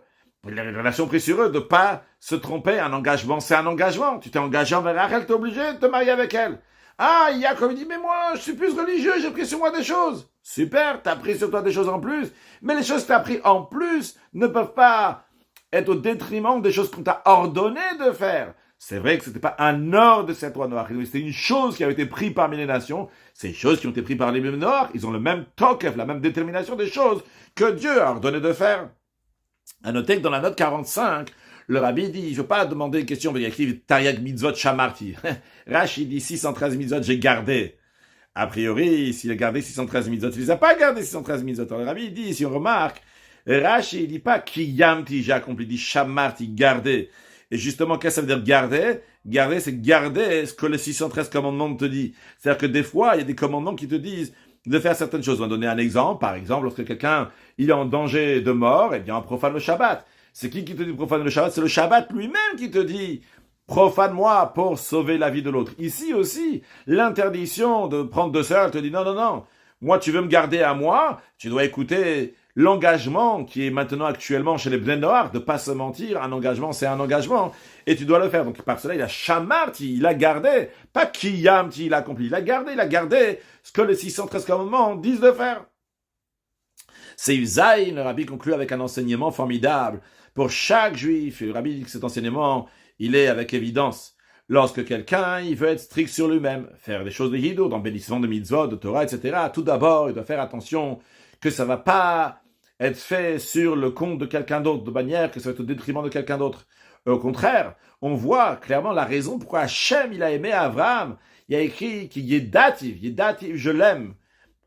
S1: Les nations ont pris sur eux de ne pas se tromper. Un engagement, c'est un engagement. Tu t'es engagé envers Rachel, tu es obligé de te marier avec elle. Ah, Yaakov dit, mais moi, je suis plus religieux, j'ai pris sur moi des choses. Super, tu as pris sur toi des choses en plus. Mais les choses que tu as pris en plus ne peuvent pas être au détriment des choses qu'on t'a ordonné de faire. C'est vrai que c'était pas un ordre de cette loi noire. C'était une chose qui avait été prise parmi les nations. Ces choses qui ont été prises par les mêmes noirs, ils ont le même tokef, la même détermination des choses que Dieu a ordonné de faire. À noter que dans la note 45, le rabbi dit, il ne faut pas demander une question, il écrit Tariag mitzvot shamarti. Rashi dit 613 mitzvot, j'ai gardé. A priori, s'il a gardé 613 mitzvot, il ne les a pas gardé 613 mitzvot. Alors le rabbi dit, si on remarque, Rashi, il dit pas kiyamti, j'ai accompli, il dit shamarti, gardé. Et justement, qu'est-ce que ça veut dire garder? Garder, c'est garder ce que les 613 commandements te disent. C'est-à-dire que des fois, il y a des commandements qui te disent de faire certaines choses. On va donner un exemple. Par exemple, lorsque quelqu'un il est en danger de mort, eh bien, on profane le Shabbat. C'est qui te dit profane le Shabbat? C'est le Shabbat lui-même qui te dit profane-moi pour sauver la vie de l'autre. Ici aussi, l'interdiction de prendre deux sœurs, elle te dit non, non, non. Moi, tu veux me garder à moi, tu dois écouter l'engagement qui est maintenant actuellement chez les Bnei Noach, de pas se mentir, un engagement, c'est un engagement, et tu dois le faire. Donc, par cela, il a shamarti, il a gardé, pas kiyamti, il a accompli, il a gardé ce que les 613 commandements disent de faire. C'est Usaïn, le rabbi conclut avec un enseignement formidable pour chaque juif. Et le rabbi dit que cet enseignement, il est avec évidence. Lorsque quelqu'un, il veut être strict sur lui-même, faire des choses de hidour, d'embellissement de mitzvot, de Torah, etc., tout d'abord, il doit faire attention que ça va pas être fait sur le compte de quelqu'un d'autre, de manière que ça va être au détriment de quelqu'un d'autre. Au contraire, on voit clairement la raison pourquoi Hachem, il a aimé Abraham. Il a écrit qu'il y est datif, je l'aime.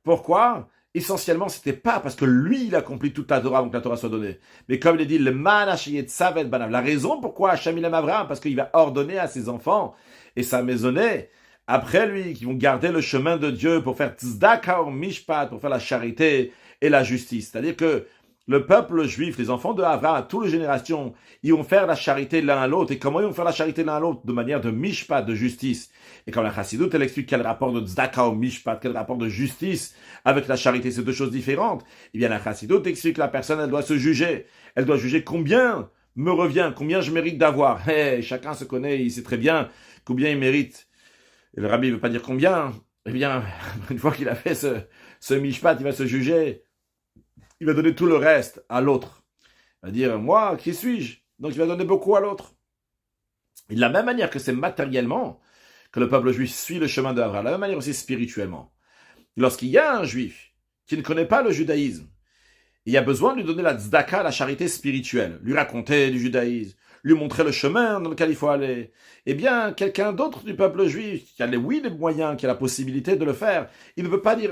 S1: Pourquoi? Essentiellement, c'était pas parce que lui, il a accompli toute la Torah, donc la Torah soit donnée. Mais comme il est dit, le manachiyet savet banav. La raison pourquoi Hachem il aime Abraham, parce qu'il va ordonner à ses enfants et sa maisonnée, après lui, qui vont garder le chemin de Dieu pour faire tzedaka ou mishpat, pour faire la charité et la justice. C'est-à-dire que le peuple juif, les enfants de Abraham, toutes les générations, ils vont faire la charité l'un à l'autre. Et comment ils vont faire la charité l'un à l'autre? De manière de mishpat, de justice. Et quand la chassidoute, elle explique quel rapport de tzedaka ou mishpat, quel rapport de justice avec la charité, c'est deux choses différentes. Eh bien, la chassidoute explique que la personne, elle doit se juger. Elle doit juger combien me revient, combien je mérite d'avoir. Hey, chacun se connaît, il sait très bien combien il mérite. Et le rabbi ne veut pas dire combien. Eh bien, une fois qu'il a fait ce mishpat, il va se juger. Il va donner tout le reste à l'autre. Il va dire, moi, qui suis-je? Donc il va donner beaucoup à l'autre. Et de la même manière que c'est matériellement que le peuple juif suit le chemin d'Abraham, de la même manière aussi spirituellement. Lorsqu'il y a un juif qui ne connaît pas le judaïsme, il y a besoin de lui donner la tzedaka, la charité spirituelle, lui raconter du judaïsme, lui montrer le chemin dans lequel il faut aller. Eh bien, quelqu'un d'autre du peuple juif, qui a les moyens, qui a la possibilité de le faire, il ne veut pas dire,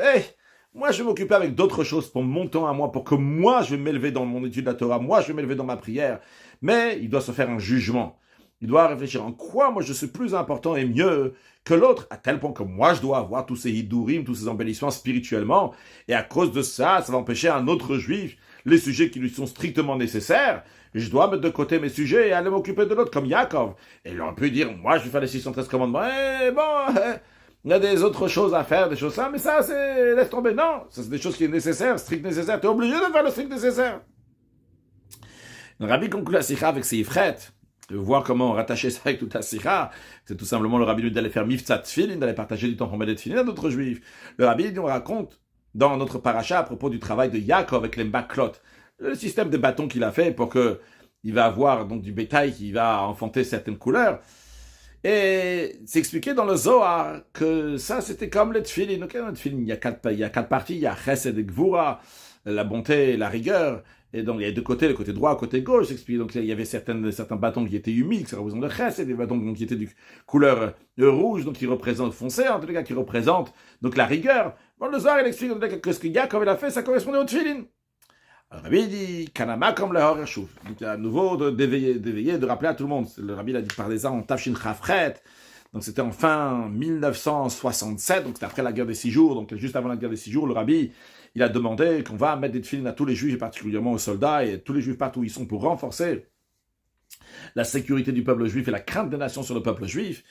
S1: moi, je vais m'occuper avec d'autres choses pour mon temps à moi, pour que moi, je vais m'élever dans mon étude de la Torah, moi, je vais m'élever dans ma prière. Mais il doit se faire un jugement. Il doit réfléchir en quoi moi je suis plus important et mieux que l'autre, à tel point que moi, je dois avoir tous ces hidurim, tous ces embellissements spirituellement. Et à cause de ça, ça va empêcher un autre juif les sujets qui lui sont strictement nécessaires. Je dois mettre de côté mes sujets et aller m'occuper de l'autre, comme Yaakov. Et il aurait pu dire, moi, je vais faire les 613 commandements. Il y a des autres choses à faire, des choses ça, mais ça, c'est, laisse tomber. Non, ça, c'est des choses qui sont nécessaires, strict nécessaires. Tu es obligé de faire le strict nécessaire. Le rabbi conclut la sikha avec ses ifrets. Voir comment rattacher ça avec toute la sikha. C'est tout simplement le rabbi lui d'aller faire miftzat tfilin, d'aller partager du temps pour mettre tfilin à d'autres juifs. Le rabbi nous raconte dans notre paracha à propos du travail de Yaakov avec les maklot. Le système de bâtons qu'il a fait pour que il va avoir donc du bétail qui va enfanter certaines couleurs. Et c'est expliqué dans le Zohar que ça, c'était comme le tfilin. Donc, le tfilin, il y a quatre parties. Il y a chesed et gvura, la bonté et la rigueur. Et donc, il y a deux côtés, le côté droit, le côté gauche. C'est expliqué. Donc, il y avait certains bâtons qui étaient humides, ça représente le chesed, des bâtons qui étaient de couleur rouge, donc qui représentent foncé, en tous les cas, qui représentent donc la rigueur. Bon, le Zohar, il explique que ce que Yaakov a fait, ça correspondait au tfilin. Alors, le rabbi dit, Kanama comme le Horeshuf. Donc, à nouveau, d'éveiller, de rappeler à tout le monde. Le rabbi a dit, parler ça en Tafshin Chafret. Donc, c'était en fin 1967. Donc, c'était après la guerre des 6 jours. Donc, juste avant la guerre des 6 jours, le rabbi, il a demandé qu'on va mettre des tefilines à tous les juifs, et particulièrement aux soldats, et tous les juifs partout où ils sont pour renforcer la sécurité du peuple juif et la crainte des nations sur le peuple juif.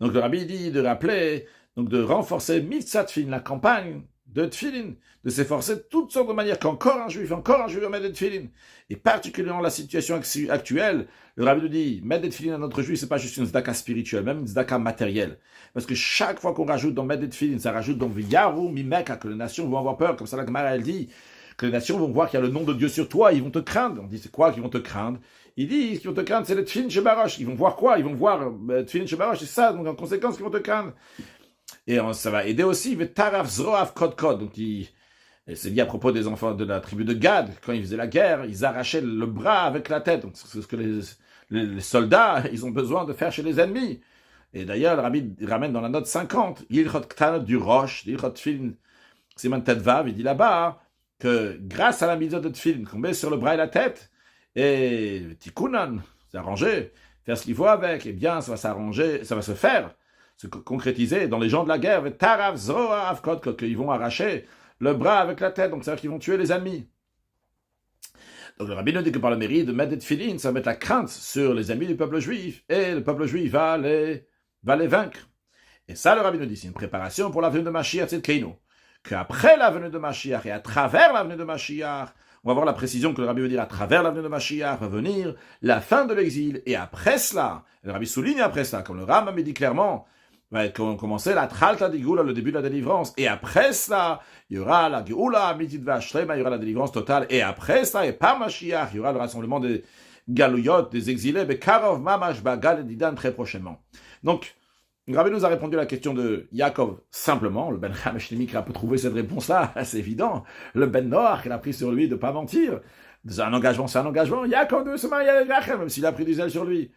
S1: Donc, le rabbi dit de rappeler, donc, de renforcer Mitzat Tfilin, la campagne de tfilin, de s'efforcer de toutes sortes de manières qu'encore un juif va mettre des tfilin. Et particulièrement la situation actuelle, le rabbi nous dit, mettre des tfilin à notre juif, c'est pas juste une tzedaka spirituelle, même une tzedaka matérielle. Parce que chaque fois qu'on rajoute dans mettre des tfilin, ça rajoute dans Viyaru, Mimeka, que les nations vont avoir peur, comme ça la Gemara elle dit, que les nations vont voir qu'il y a le nom de Dieu sur toi, ils vont te craindre. On dit, c'est quoi qu'ils vont te craindre? Il dit, ce qu'ils vont te craindre, c'est le Tfilin Shebarosh. Ils vont voir quoi? Ils vont voir Tfilin Shebarosh, c'est ça, donc en conséquence, qu'ils vont te craindre. Et ça va aider aussi, Taraf Zroaf Kod Kod. Donc, c'est dit à propos des enfants de la tribu de Gad, quand ils faisaient la guerre, ils arrachaient le bras avec la tête. Donc, c'est ce que les soldats, ils ont besoin de faire chez les ennemis. Et d'ailleurs, le rabbi ramène dans la note 50, Yilchot Ktanot du Roche, Yilchot Tfilin, Siman Tedvav, il dit là-bas que grâce à la mise de Tfilin qu'on met sur le bras et la tête, et Tikunan, s'arranger, faire ce qu'il faut avec, eh bien, ça va s'arranger, ça va se faire, se concrétiser dans les gens de la guerre, Tarav Zroa Avkot, qu'ils vont arracher le bras avec la tête, donc c'est-à-dire qu'ils vont tuer les ennemis. Donc le rabbi nous dit que par le mérite de mettre des tefilines, ça va mettre la crainte sur les ennemis du peuple juif, et le peuple juif va les vaincre. Et ça, le rabbi nous dit, c'est une préparation pour la venue de Mashiach Tzidkeinu. Qu'après la venue de Mashiach et à travers la venue de Mashiach, on va voir la précision que le rabbi veut dire, à travers la venue de Mashiach va venir la fin de l'exil, et après cela, le rabbi souligne après cela, comme le Rambam dit clairement, va commencer la Tralta di Geoula, le début de la délivrance, et après cela, il y aura la Geoula, Mitit Vashrema, il y aura la délivrance totale, et après cela, et par Mashiach, il y aura le rassemblement des Galouyot, des exilés, Bekarov Mamash Bagal Didan très prochainement. Donc, le rabbi nous a répondu à la question de Yaakov simplement. Le Ben Hameshlemi qui a pu trouver cette réponse-là, c'est évident. Le Ben Noach, il a pris sur lui de ne pas mentir. C'est un engagement, c'est un engagement. Yaakov devait se marier avec Rachel, même s'il a pris du zèle sur lui.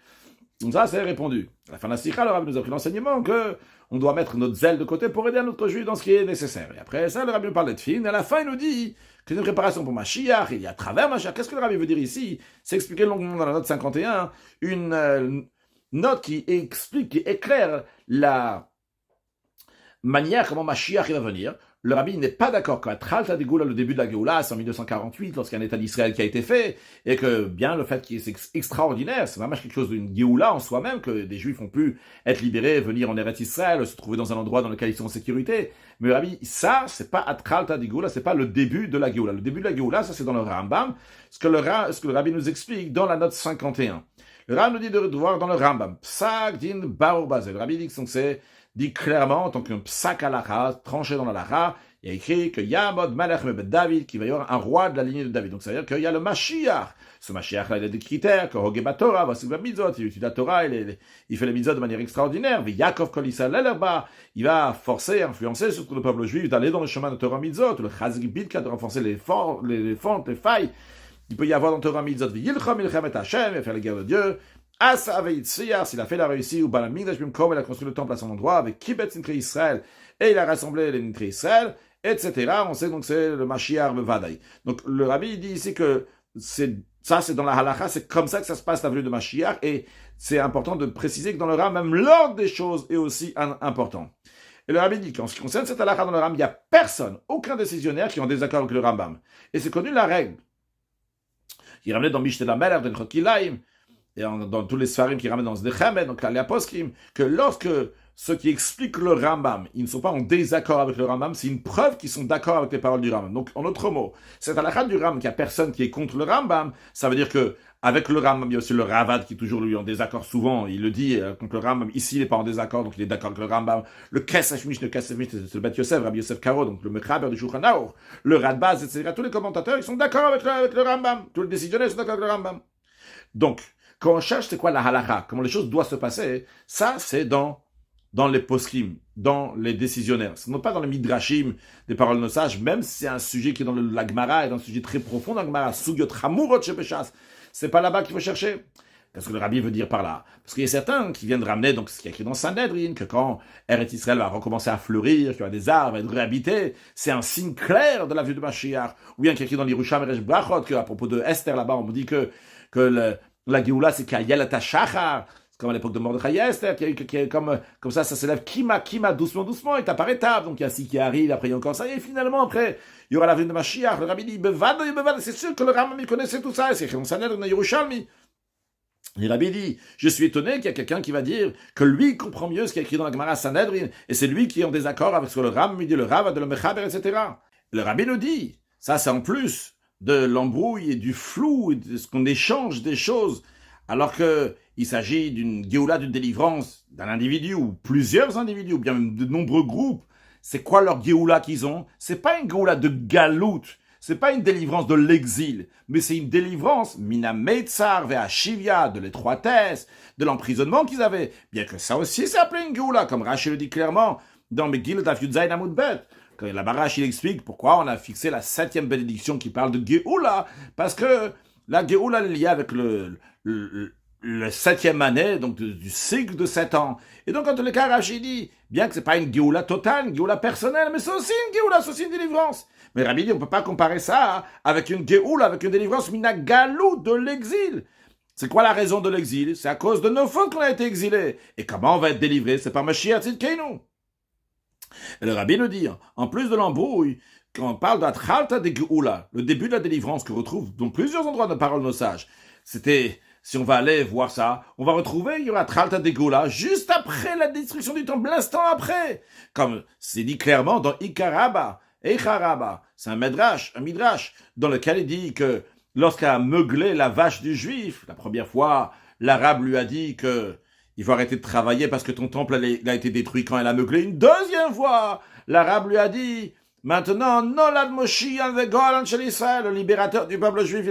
S1: Donc ça, c'est répondu. À la fin de la sikha, le rabbi nous a pris l'enseignement que on doit mettre notre zèle de côté pour aider un autre juif dans ce qui est nécessaire. Et après ça, le rabbi nous parle de Tfilin, et à la fin, il nous dit que c'est une préparation pour Mashiach, il y a à travers Mashiach. Qu'est-ce que le rabbi veut dire ici? C'est expliqué longuement dans la note 51, une note qui explique, qui éclaire la manière comment Mashiach va venir. Le rabbi n'est pas d'accord qu'à Tralta de Geoula, le début de la Geoula, c'est en 1248, lorsqu'il y a un État d'Israël qui a été fait, et que bien le fait qu'il est extraordinaire, c'est vraiment quelque chose d'une Geoula en soi-même, que des Juifs ont pu être libérés, venir en Eretz Israël, se trouver dans un endroit dans lequel ils sont en sécurité. Mais le rabbi, ça, c'est pas à Tralta de Geoula, c'est pas le début de la Geoula. Le début de la Geoula, ça c'est dans le Rambam, ce que le rabbi nous explique dans la note 51. Le Rambam nous dit de voir dans le Rambam, Psak din Baor Bazel. Le rabbi dit que c'est dit clairement, en tant qu'un psak halakha, tranché dans la halakha, il y a écrit qu'il y a Mod Malach Mebet David, qu'il va y avoir un roi de la lignée de David. Donc ça veut dire qu'il y a le Mashiach. Ce Mashiach-là, il a des critères, que Hogeba Torah, va suivre la mitzvot, il utilise la Torah, il fait les mitzvot de manière extraordinaire. Mais Yaakov Kol Yisrael Leleba, il va forcer, influencer surtout le peuple juif d'aller dans le chemin de Torah mitzvot, le Chazik Bidka, de renforcer les fentes, les failles. Il peut y avoir dans Torah mitzvot, Yilchom Ilchem et Hashem, et faire les guerres de Dieu. Asa Aveitziyah, s'il a fait la réussite, ou Balamigdash Bimkom, il a construit le temple à son endroit, avec Kibetz Nitre Israël, et il a rassemblé les Nitre Israël, etc. On sait donc c'est le Mashiach Bevadaï. Donc le rabbi dit ici que c'est dans la halakha, c'est comme ça que ça se passe la venue de Mashiach, et c'est important de préciser que dans le Ram, même l'ordre des choses est aussi important. Et le rabbi dit qu'en ce qui concerne cette halakha dans le Ram, il n'y a personne, aucun décisionnaire qui est en désaccord avec le Rambam. Et c'est connu la règle. Il ramenait dans Mishneh la Melech, dans Chokilaim, et dans tous les Sfarim qui ramènent dans ce Dechemet, donc les Aposkim, que lorsque ceux qui expliquent le Rambam, ils ne sont pas en désaccord avec le Rambam, c'est une preuve qu'ils sont d'accord avec les paroles du Rambam. Donc, en d'autres mots, cette halakha du Rambam, qu'il n'y a personne qui est contre le Rambam, ça veut dire que avec le Rambam, il y a aussi le Ravad qui est toujours lui en désaccord souvent, il le dit, contre le Rambam, ici il n'est pas en désaccord, donc il est d'accord avec le Rambam. Le Kesef Mishneh, c'est le Bet Yosef, Rabbi Yosef Karo, donc le Mechaber du Shulchan Aruch, le Radbaz, etc. Tous les commentateurs, ils sont d'accord avec le Rambam. Tous les décisionnaires sont d'accord avec le Rambam. Donc, quand on cherche c'est quoi la halakha, comment les choses doivent se passer, ça c'est dans les poskim, dans les décisionnaires. Ce n'est pas dans les midrashim, des paroles de nos sages, même si c'est un sujet qui est dans la Gemara, et dans un sujet très profond dans la Gemara, sugyot hamurot shebeshas, c'est pas là-bas qu'il faut chercher. Qu'est-ce que le rabbi veut dire par là? Parce qu'il y a certains qui viennent ramener, donc ce qui est écrit dans Sanhedrin, que quand Eretz Israël va recommencer à fleurir, qu'il y aura des arbres, va être réhabité, c'est un signe clair de la vue de Mashiach. Ou bien qu'il y a écrit dans l'Yerushalmi Resh Brachot, qu'à propos de Esther là-bas, on me dit que la Géoula, c'est Kayel Tashachar, c'est comme à l'époque de Mordechai Esther, qui est comme ça s'élève Kima, doucement, et par étapes. Donc il y a ci qui arrive, après il y a encore ça, et finalement, après, il y aura la venue de Mashiach. Le rabbi dit, Bevad, c'est sûr que le Rambam, il connaissait tout ça, et c'est écrit dans Sanhedrin, dans Yerushalmi. Et le rabbi dit, je suis étonné qu'il y a quelqu'un qui va dire que lui comprend mieux ce qui est écrit dans la Gemara Sanhedrin, et c'est lui qui est en désaccord avec ce que le Rambam dit, le Rav, de le Mechaber, etc. Le rabbi nous dit, ça c'est en plus de l'embrouille et du flou, et de ce qu'on échange des choses, alors qu'il s'agit d'une Géoula, d'une délivrance d'un individu, ou plusieurs individus, ou bien même de nombreux groupes. C'est quoi leur Géoula qu'ils ont? C'est pas une Géoula de galout, c'est pas une délivrance de l'exil, mais c'est une délivrance mina meitzar ve'ashivya, de l'étroitesse, de l'emprisonnement qu'ils avaient. Bien que ça aussi c'est appelé une Géoula, comme Rashi le dit clairement dans Megillah Daf Yud Zayin Amud Bet. Quand la Barash il explique pourquoi on a fixé la 7e bénédiction qui parle de Géoula, parce que la Géoula est liée avec le 7e année, donc du cycle de 7 ans. Et donc, en tous les cas, Rashi dit, bien que c'est pas une Géoula totale, une Géoula personnelle, mais c'est aussi une Géoula, c'est aussi une délivrance. Mais Rabbi dit, on peut pas comparer ça avec une Géoula, avec une délivrance mina galou de l'exil. C'est quoi la raison de l'exil? C'est à cause de nos fautes qu'on a été exilés. Et comment on va être délivré? C'est par Mashiach Tzidkeinu. Et le Rabbi nous dit, en plus de l'embrouille, quand on parle d'Atchalta de Géoula, le début de la délivrance qu'on retrouve dans plusieurs endroits de parole de nos sages, c'était, si on va aller voir ça, on va retrouver, il y aura Atchalta de Géoula juste après la destruction du temple, l'instant après. Comme c'est dit clairement dans Ikaraba, Echaraba, c'est un midrash, dans lequel il dit que lorsqu'à meugler la vache du juif, la première fois, l'arabe lui a dit que il faut arrêter de travailler parce que ton temple a été détruit quand elle a meuglé. Une deuxième fois, l'arabe lui a dit, maintenant, Nolad Moshiach ve'Golan shel Israël, le libérateur du peuple juif,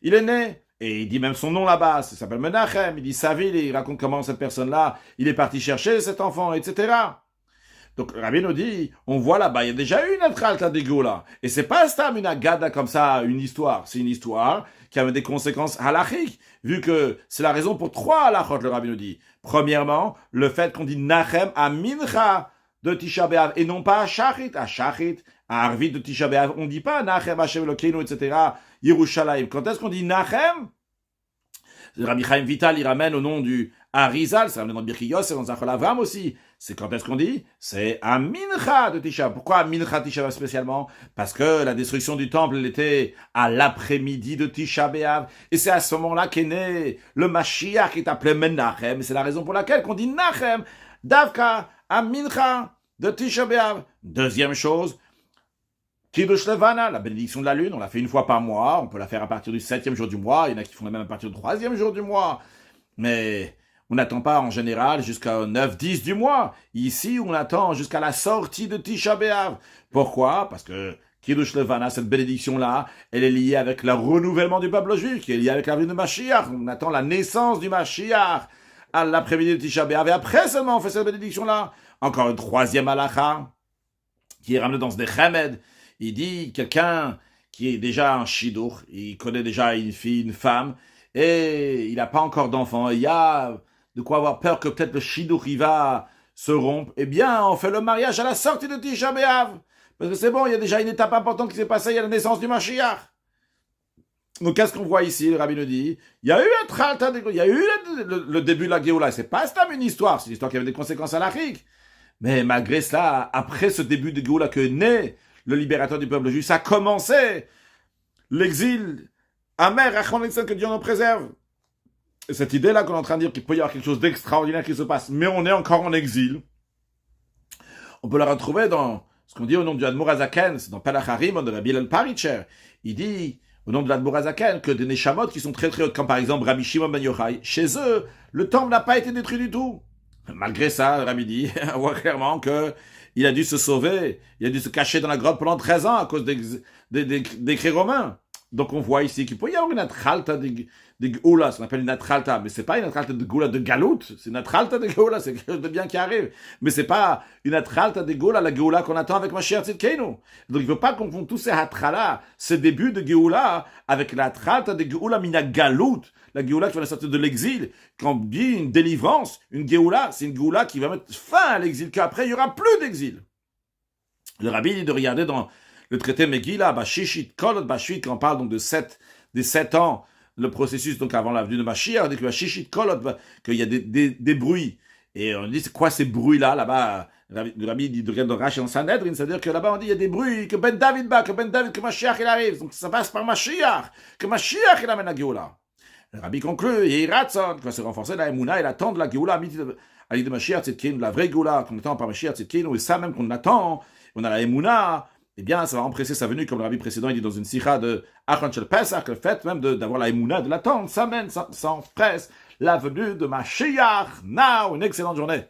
S1: il est né. Et il dit même son nom là-bas, ça s'appelle Menachem, il dit sa ville, il raconte comment cette personne-là, il est parti chercher cet enfant, etc. Donc, Rabbi nous dit, on voit là-bas, il y a déjà eu une Atchalta de Géoula. Et c'est pas Stam une agada comme ça, une histoire. C'est une histoire qui a des conséquences halachiques, vu que c'est la raison pour 3 halachot, le Rabbi nous dit. Premièrement, le fait qu'on dit Nachem à Mincha de Tisha B'Av, et non pas à Shachit, à Arvit de Tisha B'Av. On dit pas Nachem Hashem Elokeinu, etc., Yerushalayim. Quand est-ce qu'on dit Nachem? Rabbi Chaim Vital, il ramène au nom du Arizal, ça ramène dans Birkei Yosef, dans Zachor Avram aussi. C'est quand est-ce qu'on dit? C'est à Mincha de Tisha. Pourquoi à Mincha Tisha B'Av spécialement? Parce que la destruction du temple, elle était à l'après-midi de Tisha B'Av. Et c'est à ce moment-là qu'est né le Mashiach qui est appelé Menachem. C'est la raison pour laquelle qu'on dit Nachem, Davka, à Mincha de Tisha B'Av. Deuxième chose, Kiddush Levana, la bénédiction de la lune, on la fait une fois par mois, on peut la faire à partir du 7e jour du mois, il y en a qui font la même à partir du 3e jour du mois, mais on n'attend pas en général jusqu'au 9-10 du mois. Ici, on attend jusqu'à la sortie de Tisha B'Av. Pourquoi? Parce que Kiddush Levana, cette bénédiction-là, elle est liée avec le renouvellement du peuple juif, qui est liée avec la venue de Mashiach. On attend la naissance du Mashiach à l'après-midi de Tisha B'Av, et après seulement on fait cette bénédiction-là. Encore une 3e halakha, qui est ramenée dans ce Dechemed. Il dit, quelqu'un qui est déjà un shidur, il connaît déjà une fille, une femme, et il n'a pas encore d'enfant, il y a de quoi avoir peur que peut-être le shidur, il va se rompre, eh bien, on fait le mariage à la sortie de Tisha B'Av. Parce que c'est bon, il y a déjà une étape importante qui s'est passée, il y a la naissance du Mashiach. Donc, qu'est-ce qu'on voit ici, le Rabbi nous dit? Il y a eu un tralta, il y a eu le début de la Géoula, c'est pas une histoire, c'est une histoire qui avait des conséquences halachiques. Mais malgré cela, après ce début de Géoula que naît le libérateur du peuple juif, ça a commencé l'exil amer, que Dieu nous préserve. Et cette idée-là qu'on est en train de dire qu'il peut y avoir quelque chose d'extraordinaire qui se passe, mais on est encore en exil, on peut la retrouver dans ce qu'on dit au nom du Admor Hazaken, c'est dans Pelach Harim de Rabbi Hillel Paritcher. Il dit, au nom de l'Admor Hazaken, que des Neshamot qui sont très très hautes, comme par exemple Rabbi Shimon ben Yochai, chez eux, le temple n'a pas été détruit du tout. Malgré ça, Rabbi dit, on voit clairement que il a dû se sauver, il a dû se cacher dans la grotte pendant 13 ans à cause des cris romains. Donc on voit ici qu'il peut y avoir une atchalta de Géoula, ce qu'on appelle une atchalta, mais c'est pas une atchalta de Géoula de Galout, c'est une atchalta de Géoula, c'est quelque chose de bien qui arrive. Mais c'est pas une atchalta de Géoula, la Géoula qu'on attend avec Mashiach Tzidkeinu. Donc il ne faut pas confondre tous ces atchalas, ces débuts de Géoula, avec l'atchalta de Géoula mina Galout, la Géoula qui va sortir de l'exil. Quand on dit une délivrance, une Géoula, c'est une Géoula qui va mettre fin à l'exil, qu'après il n'y aura plus d'exil. Le Rabbi dit de regarder dans le traité Megillah, Bashishit Kolot Bashvit, quand on parle donc des 7 ans, le processus donc avant la venue de Mashiach, on dit que Bashishit Kolot, qu'il y a des bruits. Et on dit, c'est quoi ces bruits-là, là-bas? Le Rabbi dit de regarder dans Rashi en Sanhedrin, c'est-à-dire que là-bas on dit, il y a des bruits, que Ben David bat, que Mashiach il arrive. Donc ça passe par Mashiach, que Mashiach il amène la Géoula. Le Rabbi conclut, Yehiratson, qui va se renforcer la Emouna et l'attend de la Géoula, à l'idée de Mashiach Tzidkeinu, la vraie Géoula, qu'on attend par Mashiach Tzidkeinu, et ça même qu'on attend, on a la Emouna, eh bien, ça va empresser sa venue, comme le Rabbi précédent, il dit dans une sikha de Achron Shel Pesach, le fait même d'avoir la Emouna, de l'attendre, ça mène, ça empresse la venue de Mashiach. Now, une excellente journée.